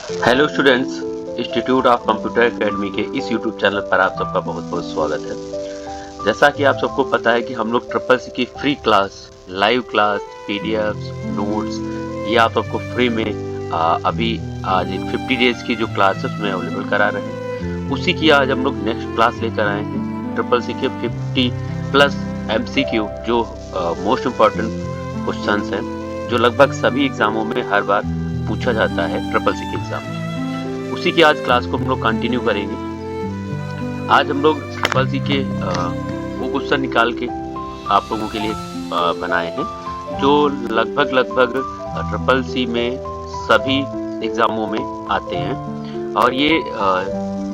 Hello students, institute of computer academy के इस YouTube channel पर आप सबका बहुत बहुत स्वागत है। जैसा कि आप सबको पता है कि हम लोग ट्रिपल सी की free class, live class, PDFs, notes ये आप सबको फ्री में अभी आज 50 डेज की जो क्लासेस में अवेलेबल करा रहे हैं, उसी की आज हम लोग नेक्स्ट क्लास लेकर आए हैं। ट्रिपल सी के 50 प्लस एमसीक्यू जो मोस्ट इम्पॉर्टेंट क्वेश्चंस हैं, जो लगभग सभी एग्जामों में हर बार पूछा जाता है ट्रिपल सी के एग्जाम में। उसी की आज क्लास को हम लोग कंटिन्यू करेंगे। आज हम लोग ट्रिपल सी के वो क्वेश्चन निकाल के आप लोगों के लिए बनाए हैं, जो लगभग ट्रिपल सी में सभी एग्जामों में आते हैं। और ये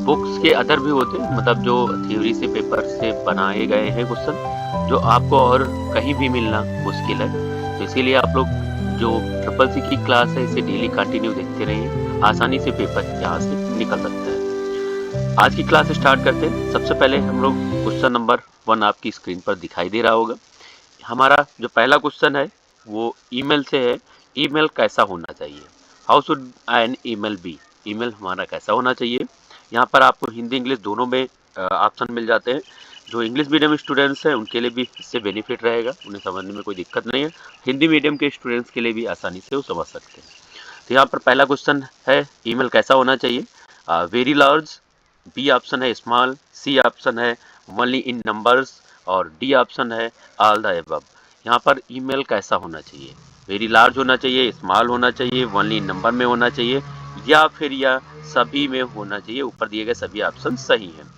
बुक्स के अदर भी होते हैं, मतलब जो थ्योरी से पेपर से बनाए गए हैं क्वेश्चन, जो आपको और कहीं भी मिलना मुश्किल है। तो इसीलिए आप लोग जो ट्रिपल सी की क्लास है इसे डेली कंटिन्यू देखते रहिए, आसानी से पेपर यहाँ से निकल सकता है। आज की क्लास स्टार्ट करते हैं। सबसे पहले हम लोग क्वेश्चन नंबर 1 आपकी स्क्रीन पर दिखाई दे रहा होगा। हमारा जो पहला क्वेश्चन है वो ईमेल से है। ईमेल कैसा होना चाहिए? How should an email be? Email हमारा कैसा होना चाहिए? यहाँ पर आपको हिंदी इंग्लिश दोनों में ऑप्शन मिल जाते हैं। जो इंग्लिश मीडियम स्टूडेंट्स हैं उनके लिए भी इससे बेनिफिट रहेगा, उन्हें समझने में कोई दिक्कत नहीं है। हिंदी मीडियम के स्टूडेंट्स के लिए भी आसानी से वो समझ सकते हैं। तो यहाँ पर पहला क्वेश्चन है ईमेल कैसा होना चाहिए? वेरी लार्ज, बी ऑप्शन है स्मॉल, सी ऑप्शन है ओनली इन नंबर्स और डी ऑप्शन है ऑल द अबव। यहाँ पर ईमेल कैसा होना चाहिए? वेरी लार्ज होना चाहिए, स्मॉल होना चाहिए, ओनली इन नंबर में होना चाहिए, या फिर या सभी में होना चाहिए। ऊपर दिए गए सभी ऑप्शन सही हैं।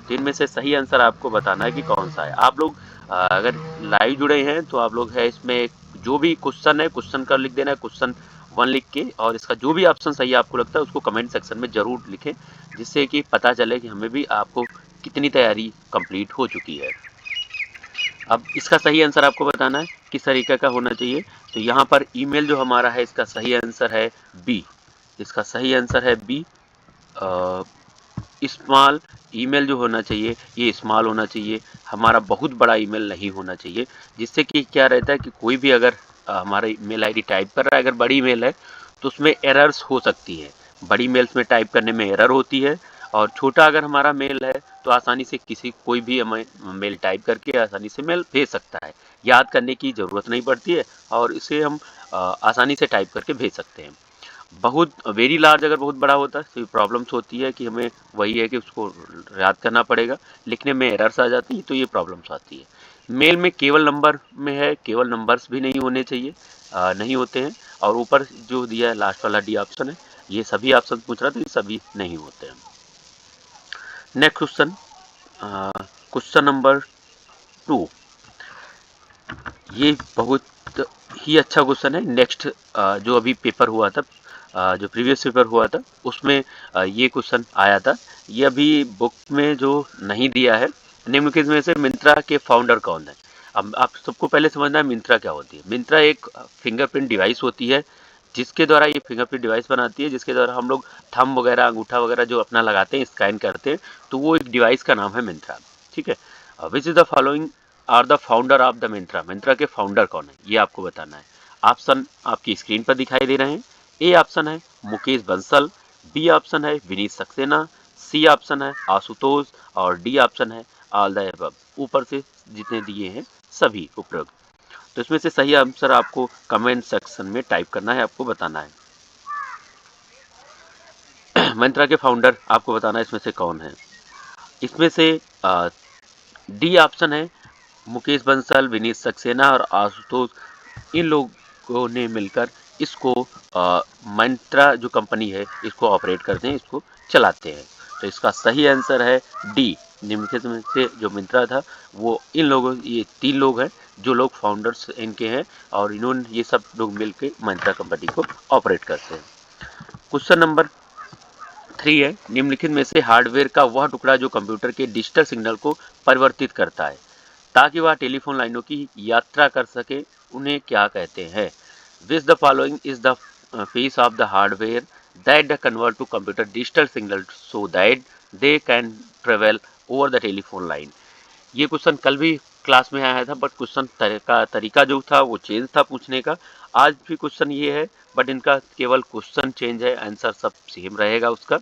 तो इनमें से सही आंसर आपको बताना है कि कौन सा है। आप लोग अगर लाइव जुड़े हैं तो आप लोग है इसमें जो भी क्वेश्चन है क्वेश्चन का लिख देना है, क्वेश्चन 1 लिख के, और इसका जो भी ऑप्शन सही आपको लगता है उसको कमेंट सेक्शन में जरूर लिखें, जिससे कि पता चले कि हमें भी आपको कितनी तैयारी कंप्लीट हो चुकी है। अब इसका सही आंसर आपको बताना है किस तरीके का होना चाहिए। तो यहाँ पर ईमेल जो हमारा है इसका सही आंसर है बी। इसका सही आंसर है बी। स्मॉल ईमेल जो होना चाहिए ये स्मॉल होना चाहिए, हमारा बहुत बड़ा ईमेल नहीं होना चाहिए। जिससे कि क्या रहता है कि कोई भी अगर हमारा ईमेल आईडी टाइप कर रहा है, अगर बड़ी ईमेल है तो उसमें एरर्स हो सकती है। बड़ी मेल्स में टाइप करने में एरर होती है, और छोटा अगर हमारा मेल है तो आसानी से कोई भी हमें मेल टाइप करके आसानी से मेल भेज सकता है। याद करने की ज़रूरत नहीं पड़ती है, और इसे हम आसानी से टाइप करके भेज सकते हैं। बहुत वेरी लार्ज अगर बहुत बड़ा होता है तो प्रॉब्लम्स होती है कि हमें वही है कि उसको याद करना पड़ेगा, लिखने में एरर्स आ जाती है, तो ये प्रॉब्लम्स आती है। मेल में केवल नंबर में है, केवल नंबर्स भी नहीं होने चाहिए, नहीं होते हैं। और ऊपर जो दिया है लास्ट वाला डी ऑप्शन है, ये सभी ऑप्शन पूछ रहा था, ये सभी नहीं होते हैं। Next question, question number 2। ये बहुत ही अच्छा क्वेश्चन है। नेक्स्ट जो अभी पेपर हुआ था, जो प्रीवियस पेपर हुआ था उसमें ये क्वेश्चन आया था। ये अभी बुक में जो नहीं दिया है। निम्नलिखित में से मिंत्रा के फाउंडर कौन है? अब आप सबको पहले समझना है मिंत्रा क्या होती है। मिंत्रा एक फिंगरप्रिंट डिवाइस होती है, जिसके द्वारा ये फिंगरप्रिंट डिवाइस बनाती है, जिसके द्वारा हम लोग थंब वगैरह अंगूठा वगैरह जो अपना लगाते हैं, स्कैन करते हैं, तो वो एक डिवाइस का नाम है मिंत्रा। ठीक है। Which is the following are the founder of the Myntra? Myntra के फाउंडर कौन है ये आपको बताना है। ऑप्शन आपकी स्क्रीन पर दिखाई दे रहे हैं। ए ऑप्शन है मुकेश बंसल, बी ऑप्शन है विनीत सक्सेना, सी ऑप्शन है आशुतोष, और डी ऑप्शन है ऑल द अबव। ऊपर से जितने दिए हैं सभी उपरोक्त। तो इसमें से सही आंसर आपको कमेंट सेक्शन में टाइप करना है, आपको बताना है। मिंत्रा के फाउंडर आपको बताना है इसमें से कौन है। इसमें से डी ऑप्शन है मुकेश बंसल, विनीत सक्सेना और आशुतोष। इन लोगों ने मिलकर इसको मंत्रा जो कंपनी है इसको ऑपरेट करते हैं, इसको चलाते हैं। तो इसका सही आंसर है डी। निम्नलिखित में से जो मिंत्रा था वो इन लोगों, ये 3 लोग हैं जो लोग फाउंडर्स इनके हैं, और इन्होंने ये सब लोग मिलकर मंत्रा कंपनी को ऑपरेट करते हैं। क्वेश्चन नंबर 3 है, निम्नलिखित में से हार्डवेयर का वह टुकड़ा जो कंप्यूटर के डिजिटल सिग्नल को परिवर्तित करता है ताकि वह टेलीफोन लाइनों की यात्रा कर सके, उन्हें क्या कहते हैं? विच the following is the piece of the hardware that convert to computer digital signal so that they can travel over the telephone line? ये क्वेश्चन कल भी क्लास में आया था, बट क्वेश्चन का तरीका जो था वो चेंज था पूछने का। आज भी क्वेश्चन ये है, बट इनका केवल क्वेश्चन चेंज है, आंसर सब सेम रहेगा। उसका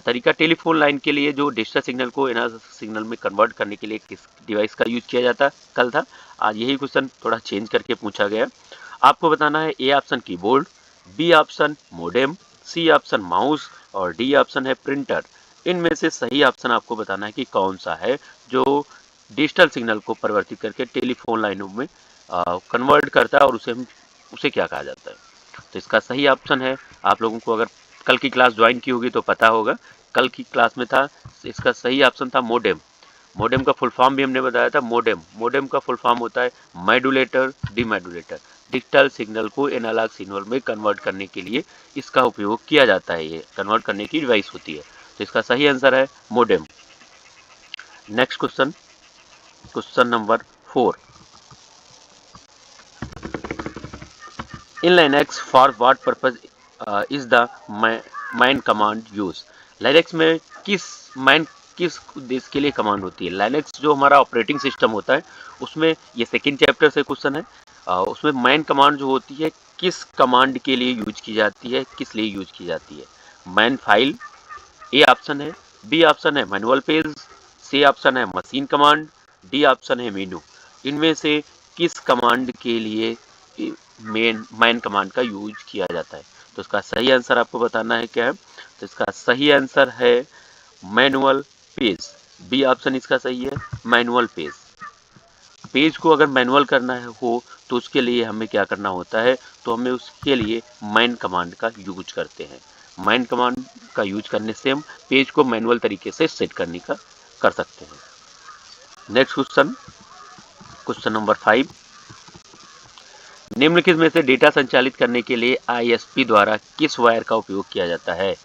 तरीका टेलीफोन लाइन के लिए जो डिजिटल सिग्नल को एनालॉग सिग्नल में कन्वर्ट करने के लिए किस डिवाइस का यूज किया जाता कल था, आज यही क्वेश्चन थोड़ा चेंज करके पूछा गया। आपको बताना है A option keyboard, B option modem, C option mouse और डी ऑप्शन है प्रिंटर। इनमें से सही ऑप्शन आपको बताना है कि कौन सा है जो डिजिटल सिग्नल को परिवर्तित करके टेलीफोन लाइनों में कन्वर्ट करता है और उसे क्या कहा जाता है। तो इसका सही ऑप्शन है, आप लोगों को अगर कल की क्लास ज्वाइन की होगी तो पता होगा, कल की क्लास में था, इसका सही ऑप्शन था मोडेम। मोडेम का फुल फॉर्म भी हमने बताया था, मोडेम का फुल फॉर्म होता है मॉड्यूलेटर डिमॉड्यूलेटर। डिजिटल सिग्नल को एनालॉग सिग्नल में कन्वर्ट करने के लिए इसका उपयोग किया जाता है, ये कन्वर्ट करने की डिवाइस होती है। तो इसका सही आंसर है modem. Next question, question number 4। In Linux, for what purpose is the man command use? Linux में किस उद्देश्य के लिए कमांड होती है? Linux जो हमारा ऑपरेटिंग सिस्टम होता है उसमें ये सेकंड चैप्टर से क्वेश्चन है। उसमें मैन कमांड जो होती है किस कमांड के लिए यूज की जाती है, किस लिए यूज की जाती है? मैन फाइल ए ऑप्शन है, बी ऑप्शन है मैनुअल पेज, सी ऑप्शन है मशीन कमांड, डी ऑप्शन है मेनू। इनमें से किस कमांड के लिए मैन कमांड का यूज किया जाता है? तो इसका सही आंसर आपको बताना है क्या है। तो इसका सही आंसर है मैनुअल पेज, बी ऑप्शन इसका सही है, मैनुअल पेज। पेज को अगर मैनुअल करना हो तो उसके लिए हमें क्या करना होता है, तो हमें उसके लिए मैन कमांड का यूज करते हैं। मैन कमांड का यूज करने से हम पेज को मैनुअल तरीके से सेट करने का कर सकते हैं। Next question, question number 5। निम्नलिखित में से डेटा संचालित करने के लिए आईएसपी द्वारा किस वायर का उपयोग किया जाता है?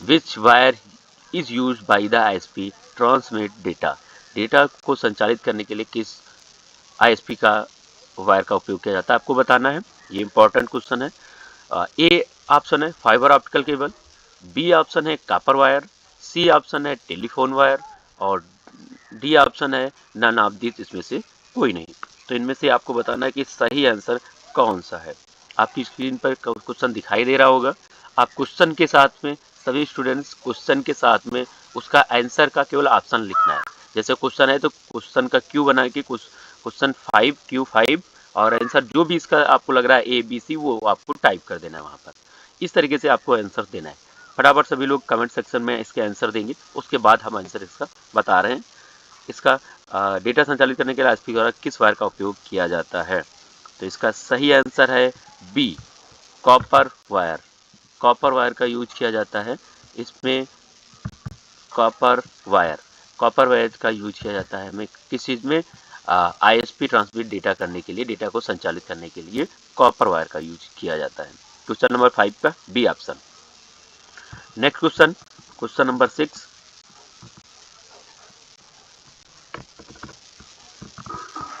Which wire is used by the ISP transmit data? Data को संचालित करने के लिए किस आईएसपी का वायर का उपयोग किया जाता है, आपको बताना है। ये इंपॉर्टेंट क्वेश्चन है। ए ऑप्शन है fibre optical cable, B option है कॉपर वायर, सी ऑप्शन है टेलीफोन वायर और डी ऑप्शन है नन ऑफ दिस, इसमें से कोई नहीं। तो इनमें से आपको बताना है कि सही आंसर कौन सा है। आपकी स्क्रीन पर क्वेश्चन दिखाई दे रहा होगा। आप क्वेश्चन के साथ में, सभी स्टूडेंट्स क्वेश्चन के साथ में उसका आंसर का केवल ऑप्शन लिखना है। जैसे क्वेश्चन है तो क्वेश्चन का क्यू बना के क्वेश्चन 5 Q5 और आंसर जो भी इसका आपको लग रहा है ABC, वो आपको टाइप कर देना है वहाँ पर। इस तरीके से आपको आंसर देना है। फटाफट सभी लोग कमेंट सेक्शन में इसके आंसर देंगे, उसके बाद हम आंसर इसका बता रहे हैं। इसका डेटा संचालित करने के लिए आईएसपी द्वारा किस वायर का उपयोग किया जाता है? तो इसका सही आंसर है B, copper wire. Copper wire का यूज किया जाता है इसमें। कॉपर वायर का यूज किया जाता है हमें किस चीज में? आईएसपी ट्रांसमिट डेटा करने के लिए, डेटा को संचालित करने के लिए कॉपर वायर का यूज किया जाता है। क्वेश्चन नंबर 5 का B option. Next question, question number 6।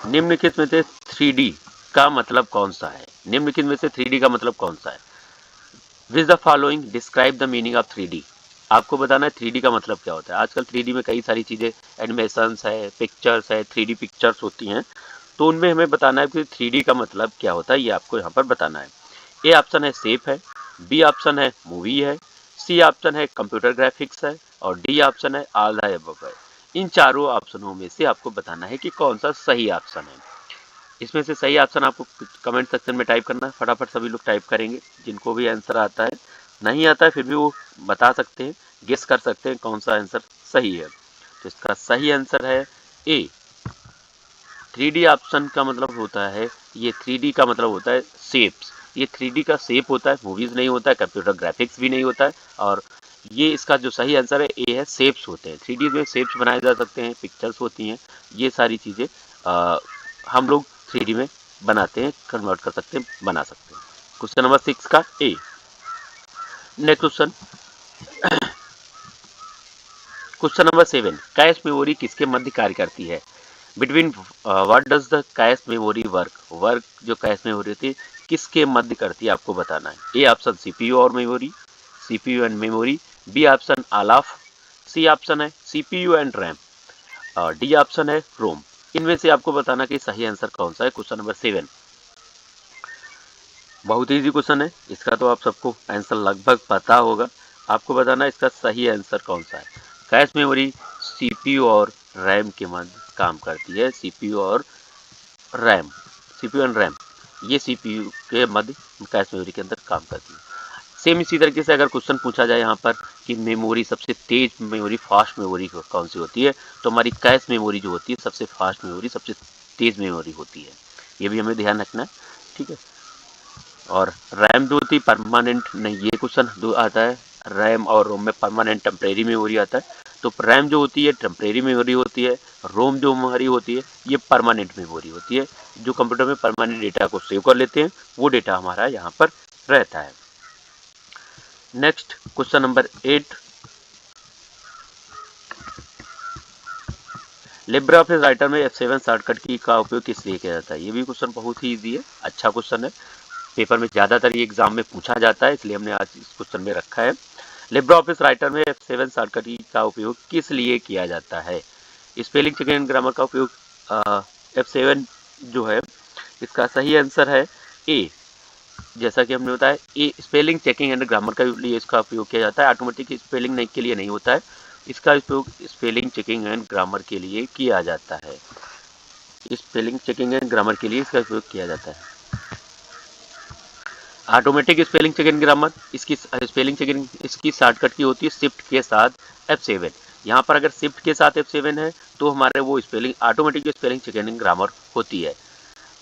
निम्नलिखित में से 3D का मतलब कौन सा है? निम्नलिखित में से 3D का मतलब कौन सा है? Which the following describe the meaning of 3D? आपको बताना है 3D का मतलब क्या होता है। आजकल 3D में कई सारी चीजें, एनिमेशंस है, पिक्चर्स है, 3D पिक्चर्स होती हैं, तो उनमें हमें बताना है कि 3D का मतलब क्या होता है, ये आपको यहाँ पर बताना है। ए ऑप्शन है शेप है, बी ऑप्शन है मूवी है, सी ऑप्शन है कंप्यूटर ग्राफिक्स है और डी ऑप्शन है ऑल द अबव है। इन चारों ऑप्शनों में से आपको बताना है कि कौन सा सही ऑप्शन है। इसमें से सही ऑप्शन आपको कमेंट सेक्शन में टाइप करना है। फटाफट सभी लोग टाइप करेंगे, जिनको भी आंसर आता है, नहीं आता है फिर भी वो बता सकते हैं, गेस कर सकते हैं कौन सा आंसर सही है। तो इसका सही आंसर है ए, 3D ऑप्शन का मतलब होता है, ये 3D का मतलब होता है शेप्स। ये 3D का शेप होता है, मूवीज नहीं होता है, कंप्यूटर ग्राफिक्स भी नहीं होता है। और ये इसका जो सही आंसर है ए है, शेप्स होते हैं। 3D में शेप्स बनाए जा सकते हैं, पिक्चर्स होती हैं, ये सारी चीज़ें हम लोग 3D में बनाते हैं, कन्वर्ट कर सकते हैं, बना सकते हैं। क्वेश्चन नंबर 6 का A. Next question, question number 7। Cache memory किसके मध्य कार्य करती है? Between what does the cache memory work जो कैश मेमोरी होती है किसके मध्य करती है, आपको बताना है। ए ऑप्शन सीपीयू और memory, CPU and memory, B option all of, C option है सीपीयू एंड रैम और डी ऑप्शन है रोम। इनमें से आपको बताना कि सही आंसर कौन सा है। Question number 7। बहुत इजी क्वेश्चन है, इसका तो आप सबको आंसर लगभग पता होगा। आपको बताना इसका सही आंसर कौन सा है। कैश मेमोरी सीपीयू और रैम के मध्य काम करती है। सीपीयू और रैम, सीपीयू एंड रैम, ये सीपीयू के मध्य कैश मेमोरी के अंदर काम करती है। सेम इसी तरीके से अगर क्वेश्चन पूछा जाए यहाँ पर कि मेमोरी सबसे तेज मेमोरी, फास्ट मेमोरी कौन सी होती है, तो हमारी कैश मेमोरी जो होती है सबसे फास्ट मेमोरी, सबसे तेज मेमोरी होती है। ये भी हमें ध्यान रखना है, ठीक है। और रैम जो होती है परमानेंट नहीं, ये क्वेश्चन जो आता है रैम और रोम में परमानेंट टेम्परेरी मेमोरी आता है। तो रैम जो होती है टेम्परेरी मेमोरी होती है, रोम जो हमारी होती है ये परमानेंट मेमोरी होती है। जो कंप्यूटर में परमानेंट डेटा को सेव कर लेते हैं वो डेटा हमारा यहाँ पर रहता है। Next question number 8, Libre Office Writer में F7 शॉर्टकट की का उपयोग किस लिए किया जाता है। ये भी क्वेश्चन बहुत ही इजी है, अच्छा क्वेश्चन है, पेपर में ज़्यादातर ये एग्जाम में पूछा जाता है, इसलिए हमने आज इस क्वेश्चन में रखा है। लिब्रे ऑफिस राइटर में F7 शॉर्टकट की का उपयोग किस लिए किया जाता है। स्पेलिंग चेक एंड ग्रामर का उपयोग F7 जो है इसका सही आंसर है ए। जैसा कि हमने बताया ए स्पेलिंग चेकिंग एंड ग्रामर के लिए इसका उपयोग किया जाता है, ऑटोमेटिक स्पेलिंग नहीं के लिए नहीं होता है। इसका उपयोग स्पेलिंग चेकिंग एंड ग्रामर के लिए किया जाता है। स्पेलिंग चेकिंग एंड ग्रामर के लिए इसका उपयोग किया जाता है। Automatic spelling check and grammar, इसकी स्पेलिंग चेकिंग इसकी शॉर्टकट की होती है शिफ्ट के साथ F7। यहाँ पर अगर शिफ्ट के साथ F7 है तो हमारे वो spelling automatic spelling check and grammar होती है।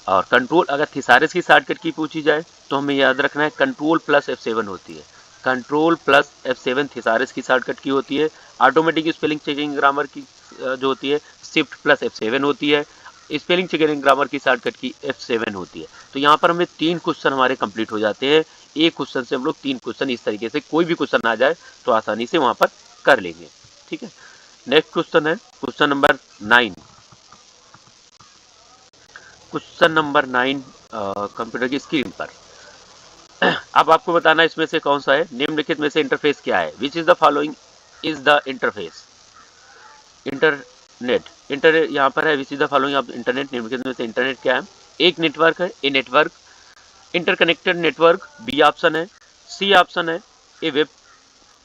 और कंट्रोल अगर थिसारस की शॉर्टकट की पूछी जाए तो हमें याद रखना है कंट्रोल प्लस F7 होती है। कंट्रोल प्लस F7 थिसारस की शॉर्टकट की होती है। ऑटोमेटिक स्पेलिंग चेकिंग ग्रामर की जो होती है शिफ्ट प्लस F7 होती है। स्पेलिंग चेकिंग ग्रामर की शॉर्टकट की F7 होती है। तो यहाँ पर हमें 3 क्वेश्चन हमारे कंप्लीट हो जाते हैं। एक क्वेश्चन से हम लोग 3 क्वेश्चन इस तरीके से कोई भी क्वेश्चन आ जाए तो आसानी से वहाँ पर कर लेंगे, ठीक है। नेक्स्ट क्वेश्चन है question number 9। Question number 9 computer की स्क्रीन पर। अब आपको बताना इसमें से कौन सा है, निम्नलिखित में से इंटरफेस क्या है। Which is the following is the interface. Internet, inter यहाँ पर है which is the following of internet, निम्नलिखित में से इंटरनेट क्या है। एक नेटवर्क है, A network, interconnected network B option है, सी ऑप्शन है ए वेब,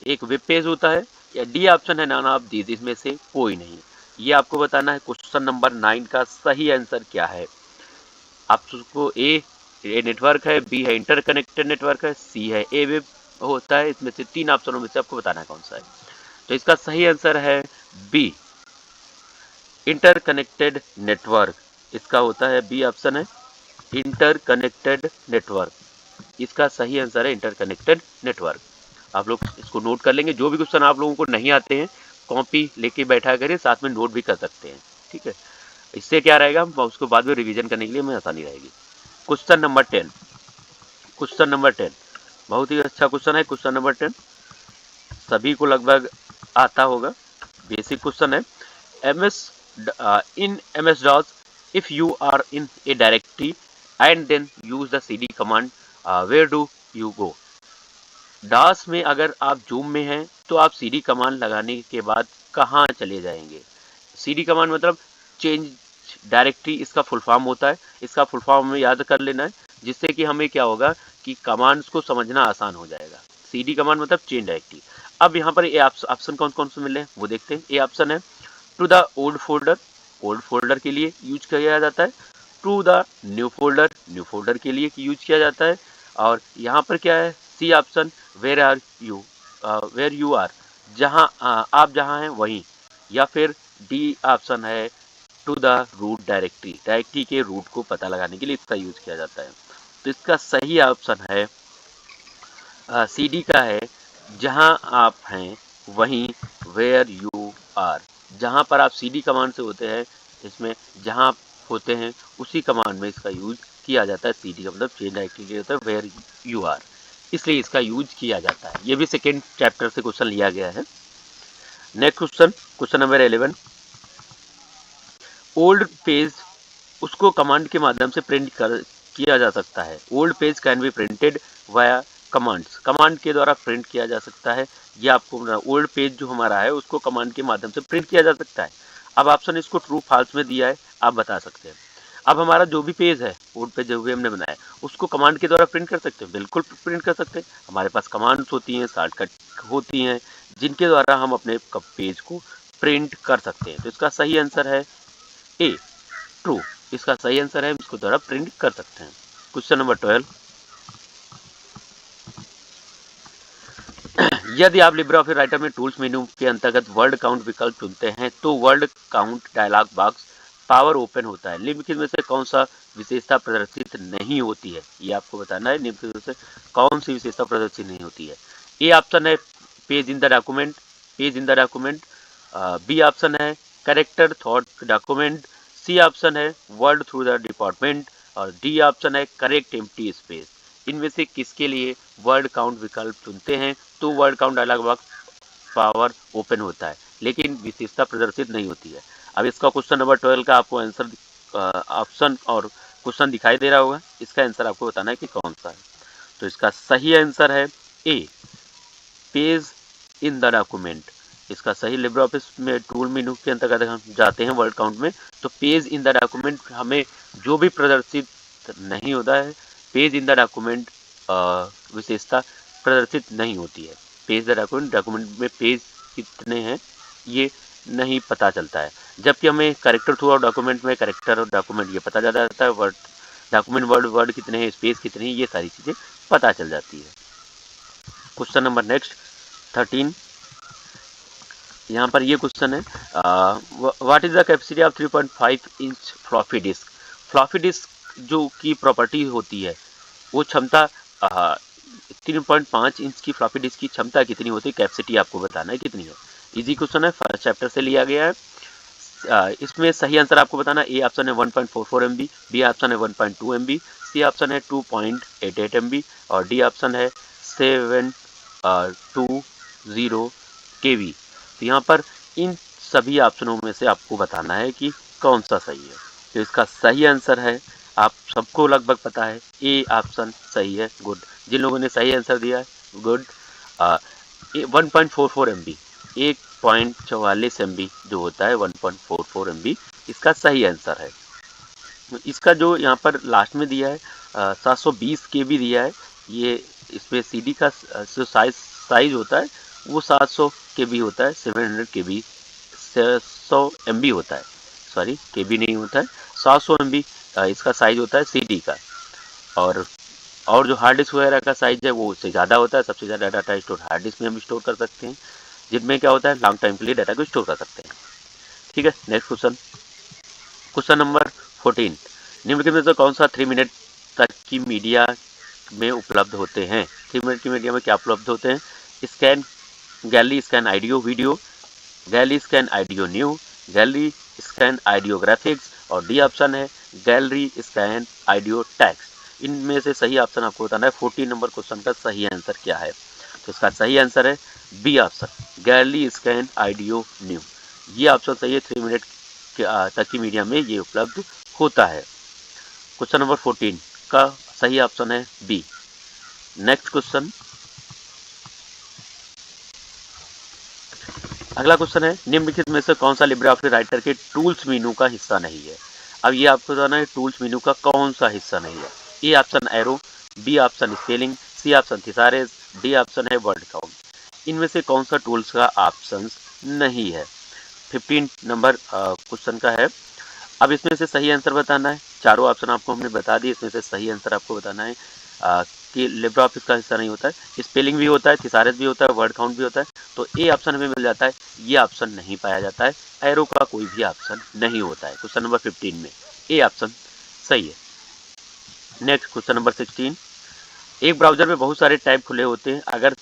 एक वेब पेज होता है, या डी ऑप्शन है नन ऑफ दीज, इसमें से कोई नहीं। ये आपको बताना है क्वेश्चन नंबर 9 का सही आंसर क्या है। आप उसको ए नेटवर्क है, बी है इंटरकनेक्टेड नेटवर्क है, सी है ए वेब होता है। इसमें से 3 ऑप्शनों में से आपको बताना है कौन सा है। तो इसका सही आंसर है बी इंटरकनेक्टेड नेटवर्क। इसका होता है बी ऑप्शन है इंटरकनेक्टेड नेटवर्क। इसका सही आंसर है इंटरकनेक्टेड नेटवर्क। आप लोग इसको नोट कर लेंगे। जो भी क्वेश्चन आप लोगों को नहीं आते हैं कॉपी लेके बैठा करें, साथ में नोट भी कर सकते हैं, ठीक है। इससे क्या रहेगा, उसको बाद में रिवीजन करने के लिए हमें आसानी रहेगी। क्वेश्चन नंबर 10, क्वेश्चन नंबर 10 बहुत ही अच्छा क्वेश्चन है। क्वेश्चन नंबर 10 सभी को लगभग आता होगा, बेसिक क्वेश्चन है। MS DOS, if you are in a directory and then use the cd command, where do you go। DOS में अगर आप जूम में हैं तो आप cd कमांड लगाने के बाद कहाँ चले जाएंगे। cd कमांड मतलब चेंज डायरेक्टरी, इसका फुल फॉर्म होता है। इसका फुल फॉर्म हमें याद कर लेना है, जिससे कि हमें क्या होगा कि कमांड्स को समझना आसान हो जाएगा। cd कमांड मतलब चेंज डायरेक्टरी। अब यहाँ पर ये ऑप्शन कौन कौन से मिले हैं वो देखते हैं। ए ऑप्शन है to the old folder, old folder के लिए यूज किया जाता है। To the new folder, new folder के लिए यूज किया जाता है। और यहाँ पर क्या है C option where are you, where you are, जहाँ आप जहाँ हैं वहीं। या फिर डी ऑप्शन है to the root directory, directory के रूट को पता लगाने के लिए इसका यूज किया जाता है। तो इसका सही ऑप्शन है सी डी का है जहाँ आप हैं वहीं, वेयर यू आर, जहाँ पर आप सी डी कमांड से होते हैं, इसमें जहाँ आप होते हैं उसी कमांड में इसका यूज किया जाता है। सी डी का मतलब चेंज डायरेक्टरी के लिए होता है वेयर यू आर, इसलिए इसका यूज किया जाता है। ये भी सेकेंड चैप्टर से क्वेश्चन लिया गया है। Next question, question number 11, old page उसको कमांड के माध्यम से प्रिंट किया जा सकता है। Old page can be printed via commands, command के द्वारा प्रिंट किया जा सकता है। ये आपको ओल्ड पेज जो हमारा है उसको कमांड के माध्यम से प्रिंट किया जा सकता है। अब ऑप्शन इसको ट्रू फॉल्स में दिया है, आप बता सकते हैं। अब हमारा जो भी पेज है, बोर्ड पे जो भी हमने बनाया उसको कमांड के द्वारा प्रिंट कर सकते हैं, बिल्कुल प्रिंट कर सकते हैं। हमारे पास कमांड्स होती हैं, शॉर्टकट होती हैं, जिनके द्वारा हम अपने पेज को प्रिंट कर सकते हैं। तो इसका सही आंसर है ए, ट्रू। इसका सही आंसर है, इसको द्वारा प्रिंट कर सकते हैं। क्वेश्चन नंबर 12, यदि आप लिब्रे ऑफिस राइटर में टूल्स मेन्यू के अंतर्गत वर्ड काउंट विकल्प चुनते हैं तो word count dialog box power open होता है। निम्नलिखित में से कौन सा विशेषता प्रदर्शित नहीं होती है? ये आपको बताना है, निम्नलिखित में से कौन सी विशेषता प्रदर्शित नहीं होती है। ए ऑप्शन है page in the document, page in the document. B option है character thought document. C option है वर्ड थ्रू द डिपार्टमेंट और डी ऑप्शन है करेक्ट एम्प्टी स्पेस। इनमें से किसके लिए वर्ड काउंट विकल्प चुनते हैं तो word count dialog box power open होता है, लेकिन विशेषता प्रदर्शित नहीं होती है। अब इसका क्वेश्चन नंबर 12 का आपको आंसर ऑप्शन और क्वेश्चन दिखाई दे रहा होगा, इसका आंसर आपको बताना है कि कौन सा है। तो इसका सही आंसर है ए, पेज इन द डॉक्यूमेंट। इसका सही लिब्रे ऑफिस में टूल मेनू के अंतर्गत हम जाते हैं वर्ड काउंट में, तो पेज इन द डॉक्यूमेंट हमें जो भी प्रदर्शित नहीं होता है, पेज इन द डॉक्यूमेंट विशेषता प्रदर्शित नहीं होती है। पेज द डॉक्यूमेंट, डॉक्यूमेंट में पेज कितने हैं ये नहीं पता चलता है, जबकि हमें कैरेक्टर थ्रू और डॉक्यूमेंट में कैरेक्टर और डॉक्यूमेंट ये पता चल जाता है, वर्ड डॉक्यूमेंट वर्ड कितने हैं, स्पेस कितनी है, ये सारी चीज़ें पता चल जाती है। क्वेश्चन नंबर नेक्स्ट 13, यहाँ पर ये क्वेश्चन है, what is the capacity of 3.5 inch floppy disk. Floppy disk जो की प्रॉपर्टी होती है वो क्षमता 3.5 इंच की फ्लॉपी डिस्क की क्षमता कितनी होती है, कैपेसिटी आपको बताना है कितनी है। इजी क्वेश्चन है, फर्स्ट चैप्टर से लिया गया है। इसमें सही आंसर आपको बताना, ए ऑप्शन है 1.44 MB, बी ऑप्शन है 1.2 MB, सी ऑप्शन है 2.88 MB और डी ऑप्शन है 720 kV। तो यहाँ पर इन सभी ऑप्शनों में से आपको बताना है कि कौन सा सही है। तो इसका सही आंसर है, आप सबको लगभग पता है, ए ऑप्शन सही है, गुड। जिन लोगों ने सही आंसर दिया है गुड। 1.44 MB, 1.44 MB जो होता है 1.44 MB इसका सही आंसर है। इसका जो यहाँ पर लास्ट में दिया है 720 KB दिया है, ये इसमें CD का जो साइज होता है वो 700 KB होता है, 700 KB 100 MB होता है, सॉरी KB नहीं होता है, 700 MB इसका साइज होता है CD का। और जो हार्ड डिस्क वगैरह का साइज है वो उससे ज़्यादा होता है। सबसे ज़्यादा डाटा स्टोर हार्ड डिस्क में हम स्टोर कर सकते हैं, जिनमें क्या होता है लॉन्ग टाइम के लिए डाटा को स्टोर कर सकते हैं। ठीक है, नेक्स्ट क्वेश्चन, क्वेश्चन नंबर 14, निम्नलिखित में से कौन सा 3 मिनट तक की मीडिया में उपलब्ध होते हैं। 3 मिनट की मीडिया में क्या उपलब्ध होते हैं, scan gallery scan audio video, gallery scan audio new, gallery scan audio graphics और डी ऑप्शन है गैलरी स्कैन ऑडियो टेक्स्ट। इनमें से सही ऑप्शन आपको बताना है। 14 नंबर क्वेश्चन का सही आंसर क्या है, तो इसका सही आंसर है B option gallery scan audio new. ये ऑप्शन सही है, 3 मिनट तक की मीडिया में ये उपलब्ध होता है। क्वेश्चन नंबर 14 का सही ऑप्शन है बी। नेक्स्ट क्वेश्चन, अगला क्वेश्चन है, निम्नलिखित में से कौन सा लिब्रे ऑफिस राइटर के टूल्स मेनू का हिस्सा नहीं है। अब ये आपको बताना है टूल्स मेनू का कौन सा हिस्सा नहीं है। A option arrow, B option spelling, C option thesaurus, D option है वर्ड काउंट। इनमें से कौन सा टूल्स का ऑप्शन नहीं है। 15 नंबर क्वेश्चन का है। अब इसमें से सही आंसर बताना है, चारों ऑप्शन आपको हमने बता दिए, इसमें से सही आंसर आपको बताना है कि लिब्रे ऑफिस का हिस्सा नहीं होता है, स्पेलिंग भी होता है, थिसारस भी होता है, वर्ड काउंट भी होता है। तो ए ऑप्शन हमें मिल जाता है, ये ऑप्शन नहीं पाया जाता है, एरो का कोई भी ऑप्शन नहीं होता है। क्वेश्चन नंबर 15 में ए ऑप्शन सही है। नेक्स्ट क्वेश्चन नंबर 16, एक ब्राउजर में बहुत सारे टैब खुले होते हैं, अगर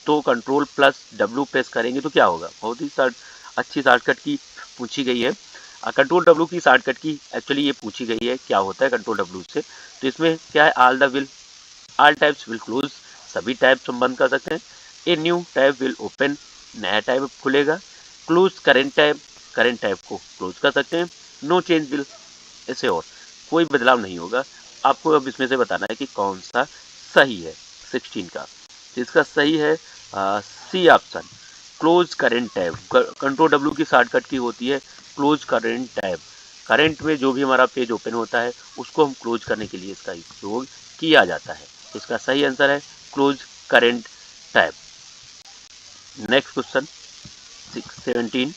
तो Ctrl+W प्रेस करेंगे तो क्या होगा। बहुत ही अच्छी शॉर्टकट की पूछी गई है। Ctrl+W की शॉर्टकट की एक्चुअली ये पूछी गई है, क्या होता है Ctrl+W से। तो इसमें क्या है, ऑल टैब्स विल क्लोज, सभी टैब्स हम बंद कर सकते हैं। A new tab will open, नया टैब खुलेगा। क्लोज करेंट टैब को क्लोज कर सकते हैं। नो चेंज विल, ऐसे और कोई बदलाव नहीं होगा। आपको अब इसमें से बताना है कि कौन सा सही है 16 का। तो इसका सही है C option close current tab. Ctrl+W की शॉर्टकट की होती है क्लोज करेंट टैब। करंट में जो भी हमारा पेज ओपन होता है उसको हम क्लोज करने के लिए इसका उपयोग किया जाता है। इसका सही आंसर है close current tab. Next question 17,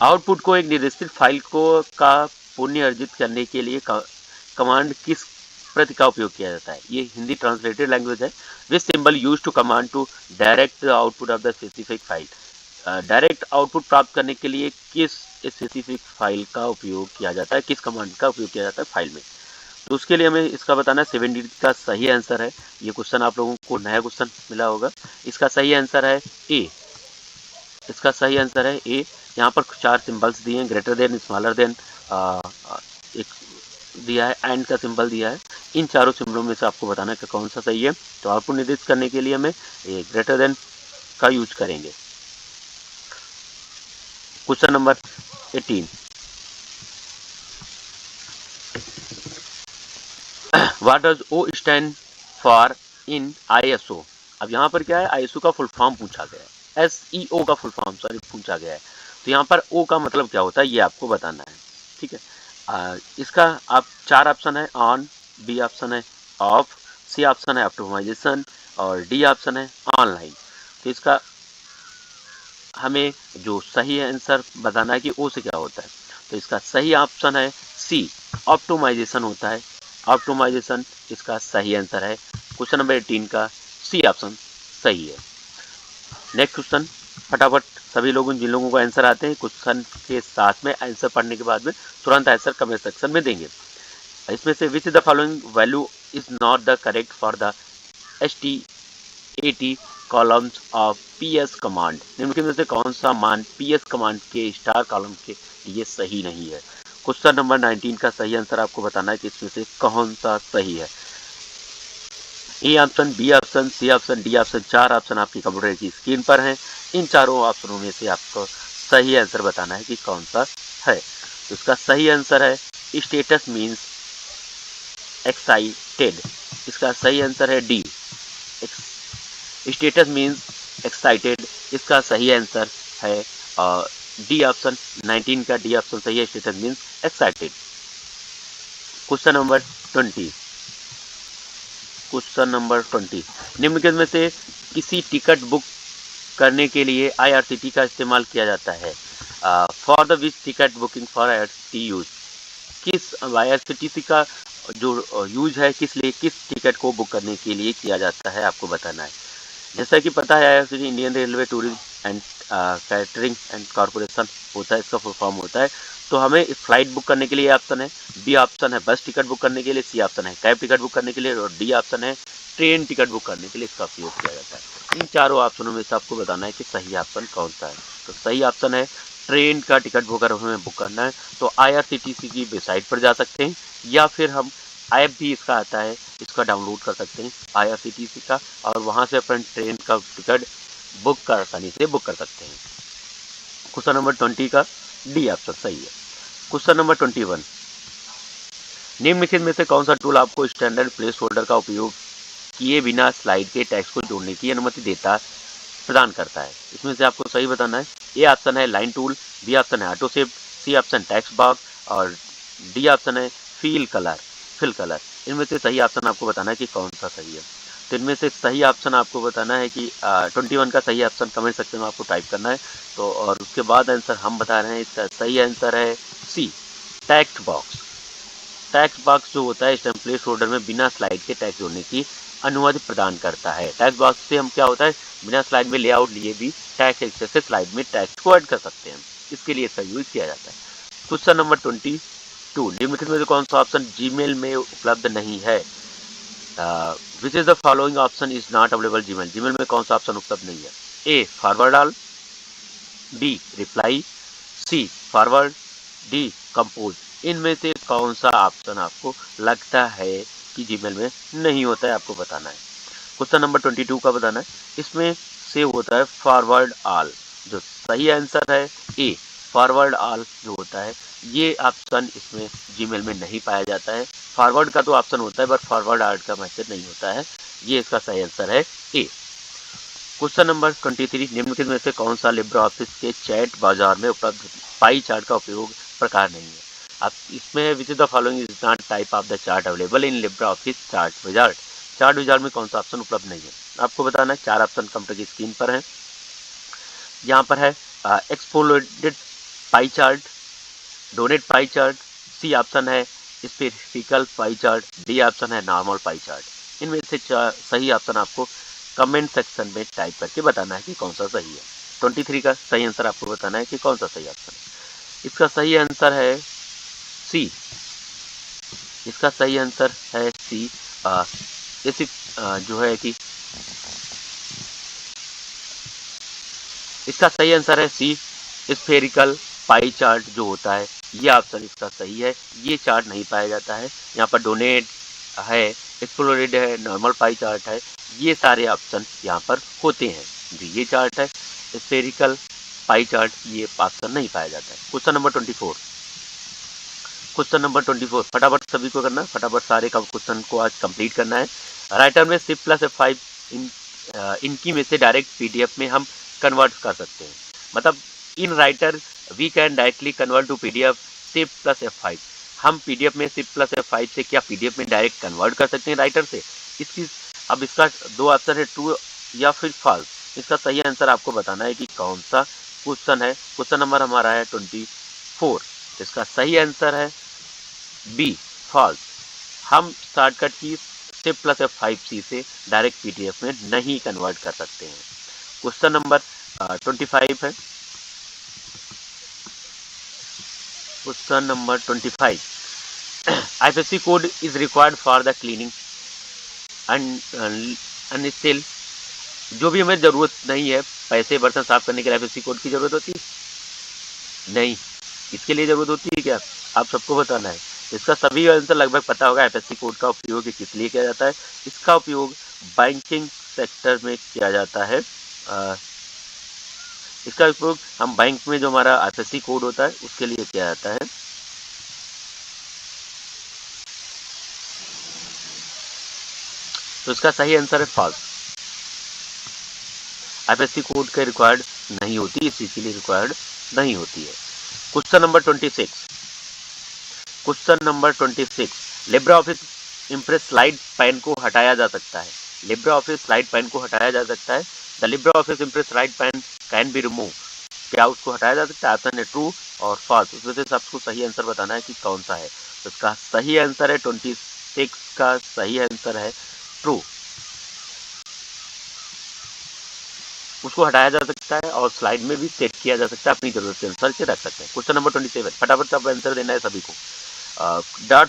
output को एक निर्दिष्ट फाइल को का पुण्य अर्जित करने के लिए कमांड किस प्रति का उपयोग किया जाता है? ये हिंदी ट्रांसलेटेड लैंग्वेज है। Which symbol use to command to direct the output of the specific file. Direct output प्राप्त करने के लिए किस स्पेसिफिक फाइल का उपयोग किया जाता है, किस कमांड का उपयोग किया जाता है फाइल में? तो उसके लिए हमें इसका बताना है। 17 का सही आंसर है, ये क्वेश्चन आप लोगों को नया क्वेश्चन मिला होगा। इसका सही आंसर है ए। इसका सही आंसर है ए। यहाँ पर 4 सिंबल्स दिए हैं, ग्रेटर देन, स्मॉलर देन, एक दिया है, एंड का सिंबल दिया है। इन चारों सिंबलों में से आपको बताना है कि कौन सा सही है। तो आउटपुट निर्दिष्ट करने के लिए हमें ग्रेटर देन का यूज करेंगे। Question number 18, what does O stand for in ISO? अब यहाँ पर क्या है, ISO का फुल फॉर्म पूछा गया है, SEO का फुल फॉर्म सॉरी पूछा गया है। तो यहाँ पर O का मतलब क्या होता है ये आपको बताना है, ठीक है। इसका आप 4 ऑप्शन है, ऑन, B ऑप्शन है ऑफ, C ऑप्शन है ऑप्टिमाइजेशन और D ऑप्शन है ऑनलाइन। तो इसका हमें जो सही आंसर बताना है कि O से क्या होता है। तो इसका सही ऑप्शन है C, ऑप्टिमाइजेशन होता है। ऑप्टिमाइजेशन इसका सही आंसर है। क्वेश्चन नंबर 18 का C ऑप्शन सही है। नेक्स्ट क्वेश्चन फटाफट सभी लोगों जिन लोगों को आंसर आते हैं क्वेश्चन के साथ में आंसर पढ़ने के बाद में तुरंत आंसर कमेंट सेक्शन में देंगे। इसमें से विच the following value is not the correct for the STAT columns of PS command. निम्नलिखित में से कौन सा मान PS कमांड के स्टार कॉलम के लिए सही नहीं है? क्वेश्चन नंबर 19 का सही आंसर आपको बताना है कि इसमें से कौन सा सही है। A option, B option, C option, D option. 4 option आपकी कंप्यूटर की स्क्रीन पर हैं। इन चारों ऑप्शनों में से आपको सही आंसर बताना है कि कौन सा है। तो इसका सही आंसर है स्टेटस मीन्स एक्साइटेड। इसका सही आंसर है डी, स्टेटस मीन्स एक्साइटेड। इसका सही आंसर है डी ऑप्शन, 19 का डी ऑप्शन सही है, status means excited. Question number 20, question number 20, निम्नलिखित में से किसी टिकट बुक करने के लिए IRCT का इस्तेमाल किया जाता है? For the which ticket booking for IRCT use. किस IRCTC का जो यूज है किस लिए, किस टिकट को बुक करने के लिए किया जाता है आपको बताना है। जैसा कि पता है IRCTC Indian railway tourism and catering and corporation होता है, इसका फुल फॉर्म होता है। तो हमें फ्लाइट बुक करने के लिए ऑप्शन है, बी ऑप्शन है बस टिकट बुक करने के लिए, सी ऑप्शन है कैब टिकट बुक करने के लिए और डी ऑप्शन है ट्रेन टिकट बुक करने के लिए इसका उपयोग किया जाता है। इन चारों ऑप्शनों में से आपको बताना है कि सही ऑप्शन कौन सा है। तो सही ऑप्शन है ट्रेन का टिकट अगर हमें बुक करना है तो IRCTC की वेबसाइट पर जा सकते हैं या फिर हम ऐप भी इसका आता है, इसका डाउनलोड कर सकते हैं IRCTC का, और वहाँ से अपन ट्रेन का टिकट बुक कर आसानी से बुक कर सकते हैं। क्वेश्चन नंबर 20 का डी ऑप्शन सही है। क्वेश्चन नंबर 21, निम्नलिखित में से कौन सा टूल आपको स्टैंडर्ड प्लेस होल्डर का उपयोग किए बिना स्लाइड के टेक्स्ट को जोड़ने की अनुमति प्रदान करता है? इसमें से आपको सही बताना है। ए ऑप्शन है लाइन टूल, बी ऑप्शन है auto shift, C option text box और डी ऑप्शन है फिल कलर। इनमें से सही ऑप्शन आपको बताना है कि कौन सा सही है। तो इनमें से सही ऑप्शन आपको बताना है कि 21 का सही ऑप्शन कमेंट सेक्शन में आपको टाइप करना है। तो और उसके बाद आंसर हम बता रहे हैं, इसका सही आंसर है सी, टेक्स्ट बॉक्स। टेक्स्ट बॉक्स जो होता है स्टैम्प प्लेस होल्डर में बिना स्लाइड के टेक्स्ट जोड़ने की अनुमति प्रदान करता है। टेक्स्ट बॉक्स से हम क्या होता है बिना स्लाइड में लेआउट लिए भी टेक्स्ट एक्सेस से स्लाइड में टेक्स्ट को ऐड कर सकते हैं, इसके लिए इसका यूज किया जाता है। क्वेश्चन नंबर 22, निम्नलिखित में से कौन सा ऑप्शन जीमेल में उपलब्ध नहीं है? Which is the following option is not available Gmail. Gmail में कौन सा ऑप्शन उपलब्ध नहीं है? ए फॉरवर्ड ऑल, बी रिप्लाई, सी फॉरवर्ड, डी कंपोज। इनमें से कौन सा ऑप्शन आपको लगता है कि जीमेल में नहीं होता है, आपको बताना है। क्वेश्चन नंबर 22 का बताना है। इसमें से होता है फॉरवर्ड ऑल। जो सही आंसर है ए, फॉरवर्ड ऑल जो होता है ये ऑप्शन इसमें जीमेल में नहीं पाया जाता है। फॉरवर्ड का तो ऑप्शन होता है बट फॉरवर्ड ऑल का मैसेज नहीं होता है। ये इसका सही आंसर है ए। क्वेश्चन नंबर 23, निम्नलिखित में से कौन सा लिब्रे ऑफिस के चैट बाजार में उपलब्ध पाई चार्ट का उपयोग प्रकार नहीं है। आप इसमें विच is the following is not type of the chart available in Libre office chart wizard. Chart wizard में कौन सा ऑप्शन उपलब्ध नहीं है, आपको बताना है। 4 ऑप्शन कंप्यूटर की स्क्रीन पर है। यहाँ पर है exploded pie chart, doughnut pie chart, C option है specifical pie chart, D option है नॉर्मल पाई चार्ट। इनमें से सही ऑप्शन आपको कमेंट सेक्शन में टाइप करके बताना है कि कौन सा सही है। 23 का सही आंसर आपको बताना है कि कौन सा सही ऑप्शन है। इसका सही आंसर है सी। इसका सही आंसर है सी। इसी जो है कि इसका सही आंसर है सी, स्फेरिकल पाई चार्ट जो होता है ये ऑप्शन इसका सही है। ये चार्ट नहीं पाया जाता है। यहाँ पर डोनेट है, एक्सप्लोरेड है, नॉर्मल पाई चार्ट है, ये सारे ऑप्शन यहाँ पर होते हैं। जो ये चार्ट है स्फेरिकल पाई चार्ट, ये ऑप्शन नहीं पाया जाता है। Question number 24। क्वेश्चन नंबर 24 फटाफट सभी को करना है, फटाफट सारे का क्वेश्चन को आज कंप्लीट करना है। राइटर में Shift + F5 इनकी में से डायरेक्ट पीडीएफ में हम कन्वर्ट कर सकते हैं। मतलब in Writer we can directly convert to PDF Shift + F5। हम पीडीएफ में Shift + F5 से क्या पीडीएफ में डायरेक्ट कन्वर्ट कर सकते हैं राइटर से। इसकी अब इसका 2 ऑप्शन है, ट्रू या फिर फॉल्स। इसका सही आंसर आपको बताना है कि कौन सा क्वेश्चन है। क्वेश्चन नंबर हमारा है 24। इसका सही आंसर है बी, फॉल्स। हम शॉर्टकट की Shift + F5C से डायरेक्ट पीडीएफ में नहीं कन्वर्ट कर सकते हैं। क्वेश्चन नंबर 25 है। Question number 25, IFSC code is required for the cleaning अनस्टिल। जो भी हमें जरूरत नहीं है, पैसे बर्तन साफ करने के लिए IFSC कोड की जरूरत होती है नहीं। इसके लिए जरूरत होती है क्या, आप सबको बताना है। इसका सभी आंसर लगभग पता होगा। IFSC कोड का उपयोग किस लिए किया जाता है। इसका उपयोग बैंकिंग सेक्टर में किया जाता है। इसका उपयोग हम बैंक में जो हमारा IFSC कोड होता है उसके लिए किया जाता है। तो इसका सही आंसर है फॉल्स। IFSC कोड के रिक्वायर्ड नहीं होती, इसीलिए रिक्वायर्ड नहीं होती है। Question number 26। Question number 26, Libre office impress slide pan को हटाया जा सकता है। लिब्रे ऑफिस स्लाइड पैन को हटाया जा सकता है। The Libre office impress slide pan can be remove. क्या उसको हटाया जा सकता है। ऑप्शन है ट्रू और फॉल्स। उसमें से सबको सही आंसर बताना है कि कौन सा है। तो इसका सही आंसर है 26 का सही आंसर है ट्रू। उसको हटाया जा सकता है और स्लाइड में भी सेट किया जा सकता है, अपनी जरूरत के अनुसार से रख सकते हैं। क्वेश्चन नंबर 27, फटाफट सब आंसर देना है सभी को।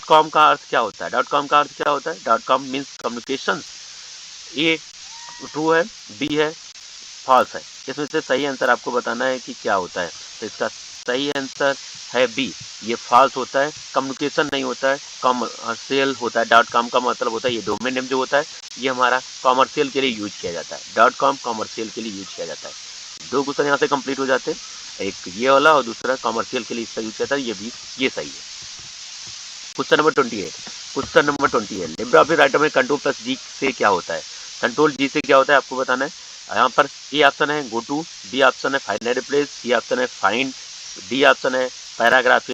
.com का अर्थ क्या होता है। .com का अर्थ क्या होता है। .com means communication. A true है, बी है, फॉल्स है। इसमें से सही आंसर आपको बताना है कि क्या होता है। तो इसका सही आंसर है बी, ये फॉल्स होता है। कम्युनिकेशन नहीं होता है, कॉमर्शियल होता है। .com का मतलब होता है, ये डोमेन नेम जो होता है ये हमारा कॉमर्शियल के लिए यूज किया जाता है। .com कॉमर्शियल के लिए यूज किया जाता है। 2 क्वेश्चन यहाँ से कंप्लीट हो जाते हैं, एक ये वाला और दूसरा कॉमर्शियल के लिए इसका यूज किया जाता है। ये भी ये सही है। Question number 28। Question number 28, Libre Office Writer में Ctrl+G से क्या होता है। Ctrl+G से क्या होता है आपको बताना है। यहाँ पर ए ऑप्शन है गो टू, बी ऑप्शन है find and replace, C option है फाइंड, डी ऑप्शन है पैराग्राफ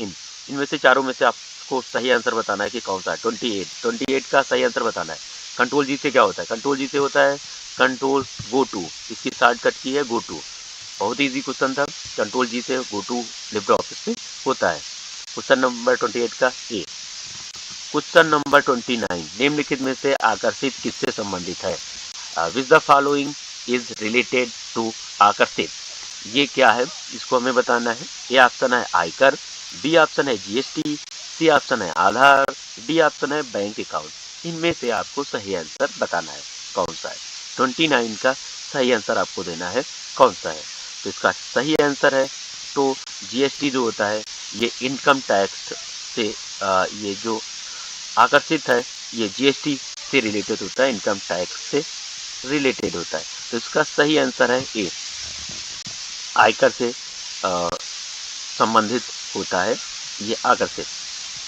इन। इनमें से चारों में से आपको सही आंसर बताना है कि कौन सा है। 28 का सही आंसर बताना है। Ctrl+G से क्या होता है। Ctrl+G से होता है कंट्रोल गो टू। इसकी शॉर्टकट की है गो टू। बहुत ईजी क्वेश्चन था। Ctrl+G से गो टू लिब्रे ऑफिस में होता है। क्वेश्चन नंबर 28 का ए। क्वेश्चन नंबर 29, निम्नलिखित में से आकर्षित किससे संबंधित है। Which the following is related to आकर्षित। ये क्या है इसको हमें बताना है। ए ऑप्शन है आयकर, बी ऑप्शन है जीएसटी, सी ऑप्शन है आधार, डी ऑप्शन है बैंक अकाउंट। इनमें से आपको सही आंसर बताना है कौन सा है। 29 का सही आंसर आपको देना है कौन सा है। तो इसका सही आंसर है तो जीएसटी जो होता है ये इनकम टैक्स से ये जो आकर्षित है ये जीएसटी से रिलेटेड होता है, इनकम टैक्स से रिलेटेड होता है। तो इसका सही आंसर है ए, आयकर से संबंधित होता है ये आकर्षित।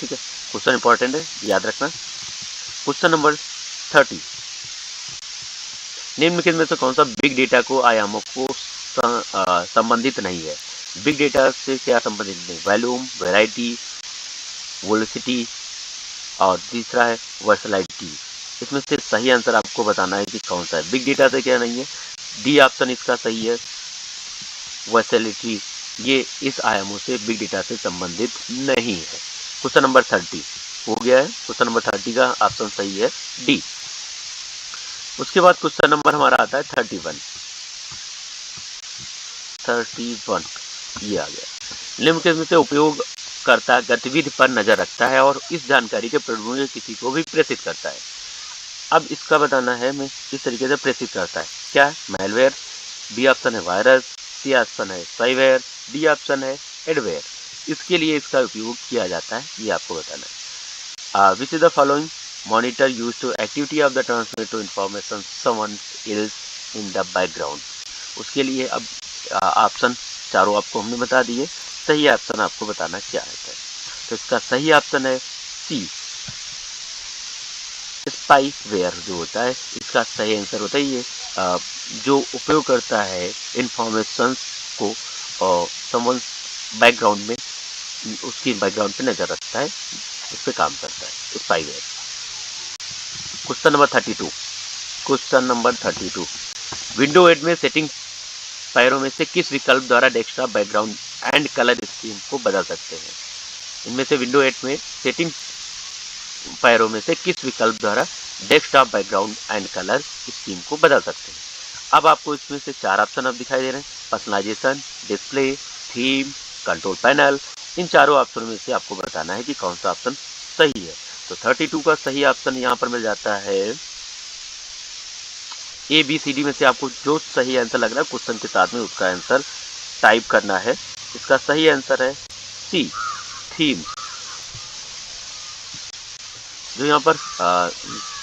ठीक है, क्वेश्चन इंपॉर्टेंट है, याद रखना। क्वेश्चन नंबर 30, निम्नलिखित में से कौन सा बिग डेटा को आयामों को संबंधित नहीं है? बिग डेटा से क्या संबंधित नहीं? वॉल्यूम, वैरायटी, वेलोसिटी और तीसरा है वर्सलाइटी। इसमें से सही आंसर आपको बताना है कि कौन सा है। बिग डेटा से क्या नहीं है? डी ऑप्शन इसका सही है, वर्सैलिटी। ये इस आयामों से बिग डेटा से संबंधित नहीं है। क्वेश्चन नंबर 30 हो गया है। क्वेश्चन नंबर 30 का ऑप्शन सही है डी। उसके बाद क्वेश्चन नंबर हमारा आता है 31। ये आ गया। निम्नलिखित में से उपयोगकर्ता गतिविधि पर नजर रखता है और इस जानकारी के प्रभु में किसी को भी प्रेषित करता है। अब इसका बताना है मैं किस तरीके से प्रेषित करता है। क्या है? मैलवेयर, बी ऑप्शन है वायरस, सी ऑप्शन है स्पाईवेयर, डी ऑप्शन है एडवेयर। इसके लिए इसका उपयोग किया जाता है, ये आपको बताना है। Which is the following monitor use to activity of the transmit to information someone is in the background. उसके लिए अब ऑप्शन चारों आपको हमने बता दिए। सही ऑप्शन आपको बताना क्या है। तो इसका सही ऑप्शन है सी, स्पाईवेयर जो होता है। इसका सही आंसर होता है ये जो उपयोग करता है इंफॉर्मेशन को समवन बैकग्राउंड में, उसकी बैकग्राउंड पे नजर रखता है, उस पर काम करता है, spyware. Question number 32। Question number 32, window 8 में सेटिंग पैरों में से किस विकल्प द्वारा desktop background and colour scheme को बदल सकते हैं? इनमें से विंडो 8 में सेटिंग पैरों में से किस विकल्प द्वारा desktop background and colour scheme को बदल सकते हैं? अब आपको इसमें से चार ऑप्शन अब दिखाई दे रहे हैं। Personalisation, display, theme, control panel. इन चारों ऑप्शन में से आपको बताना है कि कौन सा ऑप्शन सही है। तो 32 का सही ऑप्शन यहाँ पर मिल जाता है ए बी सी डी में से आपको जो सही आंसर लग रहा है क्वेश्चन के साथ में उसका आंसर टाइप करना है। इसका सही आंसर है सी, थीम। जो यहाँ पर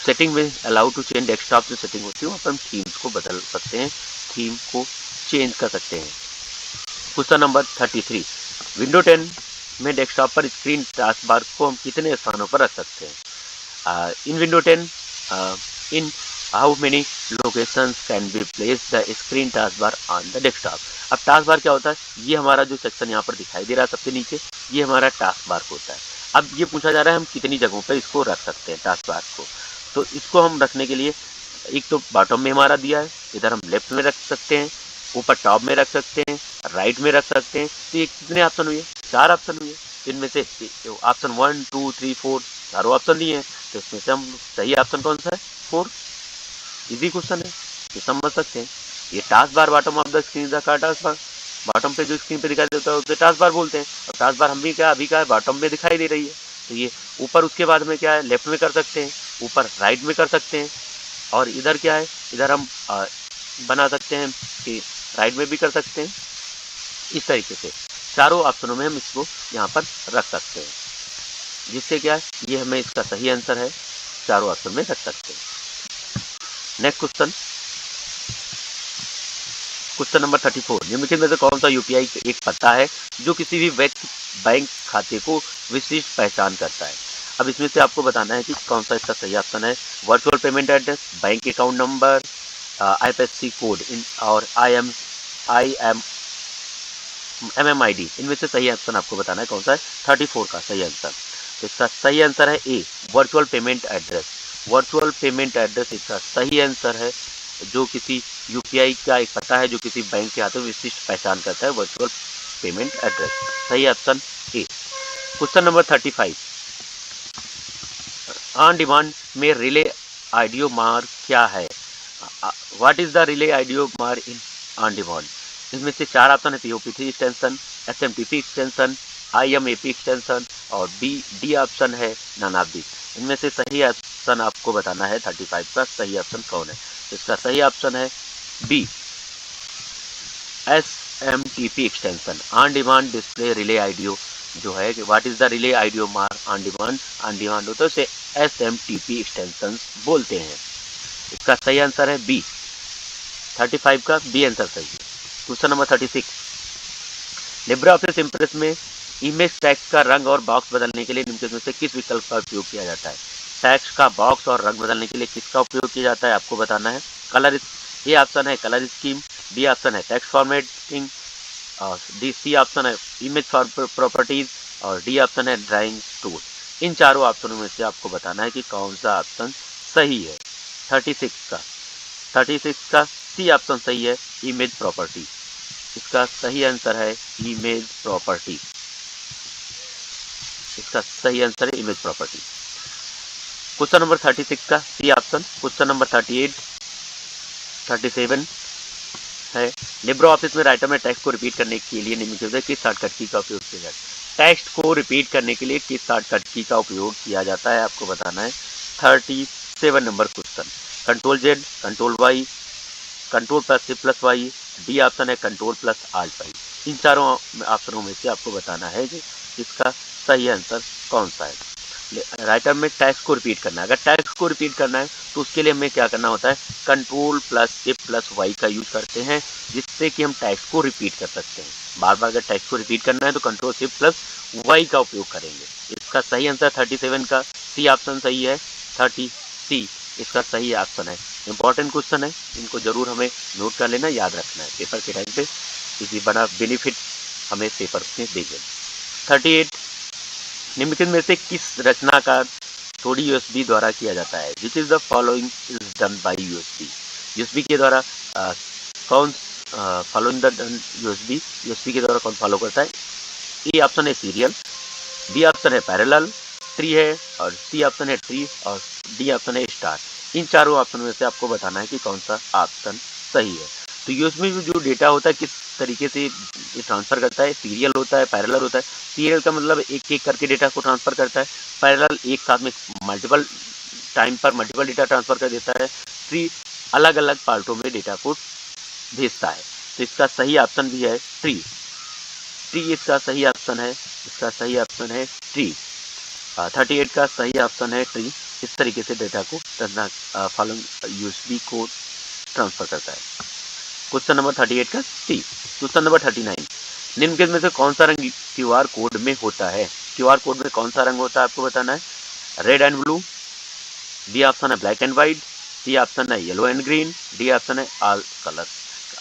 सेटिंग में अलाउ टू चेंज डेस्कटॉप जो सेटिंग होती है वहाँ पर हम थीम्स को बदल सकते हैं, थीम को चेंज कर सकते हैं। क्वेश्चन नंबर 33, विंडो 10 में डेस्कटॉप पर स्क्रीन टास्क बार को हम कितने स्थानों पर रख सकते हैं? इन window 10 in how many locations can be place the screen task bar on the desktop. अब टास्क बार क्या होता है? ये हमारा जो सेक्शन यहाँ पर दिखाई दे रहा है सबसे नीचे, ये हमारा टास्क बार होता है। अब ये पूछा जा रहा है हम कितनी जगहों पर इसको रख सकते हैं टास्क बार को। तो इसको हम रखने के लिए एक तो बॉटम में हमारा दिया है, इधर हम लेफ्ट में रख सकते हैं, ऊपर टॉप में रख सकते हैं, राइट में रख सकते हैं। तो ये कितने ऑप्शन हुए? चार ऑप्शन हुए। इनमें से ऑप्शन 1, 2, 3, 4 चारों ऑप्शन दिए हैं। तो इसमें से हम सही ऑप्शन कौन सा है? 4। इजी क्वेश्चन है, ये समझ सकते हैं। ये task bar bottom of the screen का टास्क बार, बॉटम पे जो स्क्रीन पे दिखाई देता है उसे टास्क बार बोलते हैं। और टास्क बार हम भी क्या अभी क्या है बॉटम में दिखाई दे रही है। तो ये ऊपर उसके बाद में क्या है लेफ्ट में कर सकते हैं, ऊपर राइट में कर सकते हैं, और इधर क्या है इधर हम बना सकते हैं कि राइट में भी कर सकते हैं। इस तरीके से चारों ऑप्शनों में हम इसको यहाँ पर रख सकते हैं, जिससे क्या है ये हमें इसका सही आंसर है, चारों ऑप्शन में रख सकते हैं। नेक्स्ट क्वेश्चन, क्वेश्चन नंबर 34, निम्नलिखित में से कौन सा यूपीआई एक पता है जो किसी भी व्यक्ति बैंक खाते को विशिष्ट पहचान करता है? अब इसमें से आपको बताना है कि कौन सा इसका सही ऑप्शन है। Virtual payment address, bank account number, IFSC code और MMID। इनमें से सही ऑप्शन आपको बताना है कौन सा है। 34 का सही आंसर। तो इसका सही आंसर है A, virtual payment address. Virtual payment address इसका सही आंसर है, जो किसी यूपीआई का एक पता है जो किसी बैंक के हाथों विशिष्ट पहचान करता है, वर्चुअल पेमेंट एड्रेस। सही option A. Question number 35, on demand में रिले आइडियो मार क्या है? व्हाट इज द रिले आइडियो मार इन ऑन डिमांड? इसमें से चार ऑप्शन है, POP3 extension, SMTP extension, IMAP extension और डी ऑप्शन है नन ऑफ दिस। इनमें से सही ऑप्शन आपको बताना है 35 का सही ऑप्शन कौन है। तो इसका सही ऑप्शन है B, SMTP extension, on demand display relay आइडियो जो है कि व्हाट इज द रिले आइडियो मार ऑन डिमांड होता है उसे SMTP एक्सटेंशन बोलते हैं। इसका सही आंसर है बी, 35 का बी आंसर सही है। Question number 36, Libre office impress में इमेज टेक्स्ट का रंग और बॉक्स बदलने के लिए निम्नलिखित में से किस विकल्प का उपयोग किया जाता है? टेक्स्ट का बॉक्स और रंग बदलने के लिए किसका उपयोग किया जाता है आपको बताना है। कलर ए ऑप्शन है कलर स्कीम, बी ऑप्शन है टेक्स्ट फॉर्मेटिंग, और डी सी ऑप्शन है इमेज प्रॉपर्टीज, और डी ऑप्शन है ड्राइंग टूल। इन चारों ऑप्शनों में से आपको बताना है कि कौन सा ऑप्शन सही है। 36 का सी ऑप्शन सही है, इमेज प्रॉपर्टी। इसका सही आंसर है इमेज प्रॉपर्टी। इसका सही आंसर है इमेज प्रॉपर्टी। क्वेश्चन नंबर 36 का सी ऑप्शन। क्वेश्चन नंबर 38, 37 है, लिब्रो ऑफिस में राइटर में टेक्स्ट को रिपीट करने के लिए निम्नलिखित में किस शॉर्टकट की का उपयोग किया जाता है। टेक्स्ट को रिपीट करने के लिए किस शॉर्टकट की का उपयोग किया जाता है, आपको बताना है। 37 नंबर क्वेश्चन, control Z, control Y, control plus shift plus Y, D option है कंट्रोल प्लस आल्ट वाई। इन चारों ऑप्शनों में से आपको बताना है कि इसका सही आंसर कौन सा है। राइटर में टेक्स्ट को रिपीट करना है। अगर टेक्स्ट को रिपीट करना है तो उसके लिए हमें क्या करना होता है, control plus shift plus Y का यूज करते हैं, जिससे कि हम टेक्स्ट को रिपीट कर सकते हैं। बार बार अगर टेक्स्ट को रिपीट करना है तो कंट्रोल शिफ्ट प्लस वाई का उपयोग करेंगे। इसका सही आंसर 37 का सी ऑप्शन सही है। 30 सी इसका सही ऑप्शन है। इंपॉर्टेंट क्वेश्चन है, इनको जरूर हमें नोट कर लेना, याद रखना है पेपर के टाइम पे, इसी बड़ा बेनिफिट हमें पेपर में देंगे। 38, निम्नलिखित में से किस रचना का थोड़ी यूएसबी द्वारा किया जाता है। Which is the following is done by USB. USB के द्वारा कौन फॉलोइंग द यूएसबी के द्वारा कौन फॉलो करता है। ए ऑप्शन है सीरियल, बी ऑप्शन है पैरेलल ट्री है, और सी ऑप्शन है ट्री, और डी ऑप्शन है स्टार। इन चारों ऑप्शन में से आपको बताना है कि कौन सा ऑप्शन सही है। तो यूएसबी में जो डेटा होता है किस तरीके से ट्रांसफर करता है, सीरियल होता है, पैरेलल होता है। सीरियल का मतलब एक एक करके डेटा को ट्रांसफर करता है, पैरेलल एक साथ में मल्टीपल टाइम पर मल्टीपल डेटा ट्रांसफर कर देता है, ट्री अलग अलग पार्टों में डेटा को भेजता है। तो इसका सही ऑप्शन भी है ट्री। ट्री इसका सही ऑप्शन है। इसका सही ऑप्शन है ट्री। 38 का सही ऑप्शन है ट्री। इस तरीके से डेटा को फॉलोइंग यूएसबी को ट्रांसफर करता है। क्वेश्चन नंबर 38 का सी। क्वेश्चन नंबर 39, निम्नलिखित में से कौन सा रंग क्यूआर कोड में होता है। क्यूआर कोड में कौन सा रंग होता है, आपको बताना है। Red and blue, B option है black and white, C option है yellow and green, D option है ऑल कलर।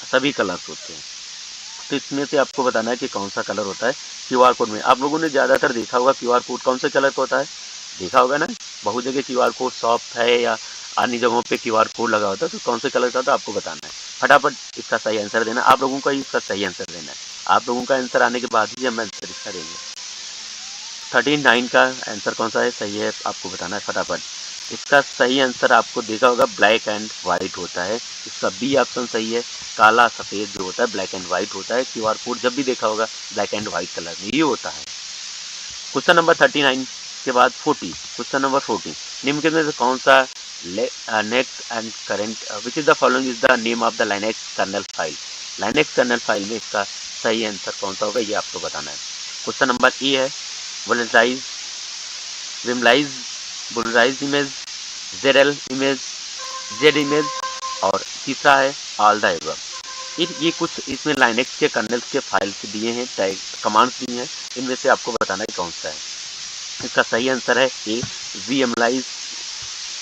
सभी कलर्स होते हैं। तो इसमें से आपको बताना है कि कौन सा कलर होता है क्यूआर कोड में। आप लोगों ने ज़्यादातर देखा होगा क्यूआर कोड कौन से कलर का होता है, देखा होगा ना। बहुत जगह क्यूआर कोड सॉफ्ट है या अन्य जगहों पे क्यूआर कोड लगा होता है, तो कौन से कलर का होता है आपको बताना है। फटाफट इसका सही आंसर देना, आप लोगों का ही इसका सही आंसर देना है। आप लोगों का आंसर आने के बाद ही हम आंसर इसका देंगे। 39 का आंसर कौन सा है सही है, आपको बताना है फटाफट। इसका सही आंसर आपको देखा होगा ब्लैक एंड व्हाइट होता है। इसका बी ऑप्शन सही है, काला सफ़ेद जो होता है ब्लैक एंड व्हाइट होता है। क्यूआर कोड जब भी देखा होगा ब्लैक एंड व्हाइट कलर में ही होता है। क्वेश्चन नंबर 39 के बाद 40, क्वेश्चन नंबर 40, निम्नलिखित में से कौन सा next and current which is the following is the name of the Linux kernel file. Linux kernel file में इसका सही आंसर कौन सा होगा, ये आपको बताना है। क्वेश्चन नंबर ए है वोलेटाइज, विमलाइज, बुलराइज इमेज, जेडएल इमेज, जेड इमेज, और तीसरा है ऑल द एबव। ये कुछ इसमें लाइनेक्स के कर्नल्स के फाइल्स दिए हैं, टैग कमांड्स दिए हैं, इनमें से आपको बताना है कौन सा है। इसका सही आंसर है ए वीएमलाइज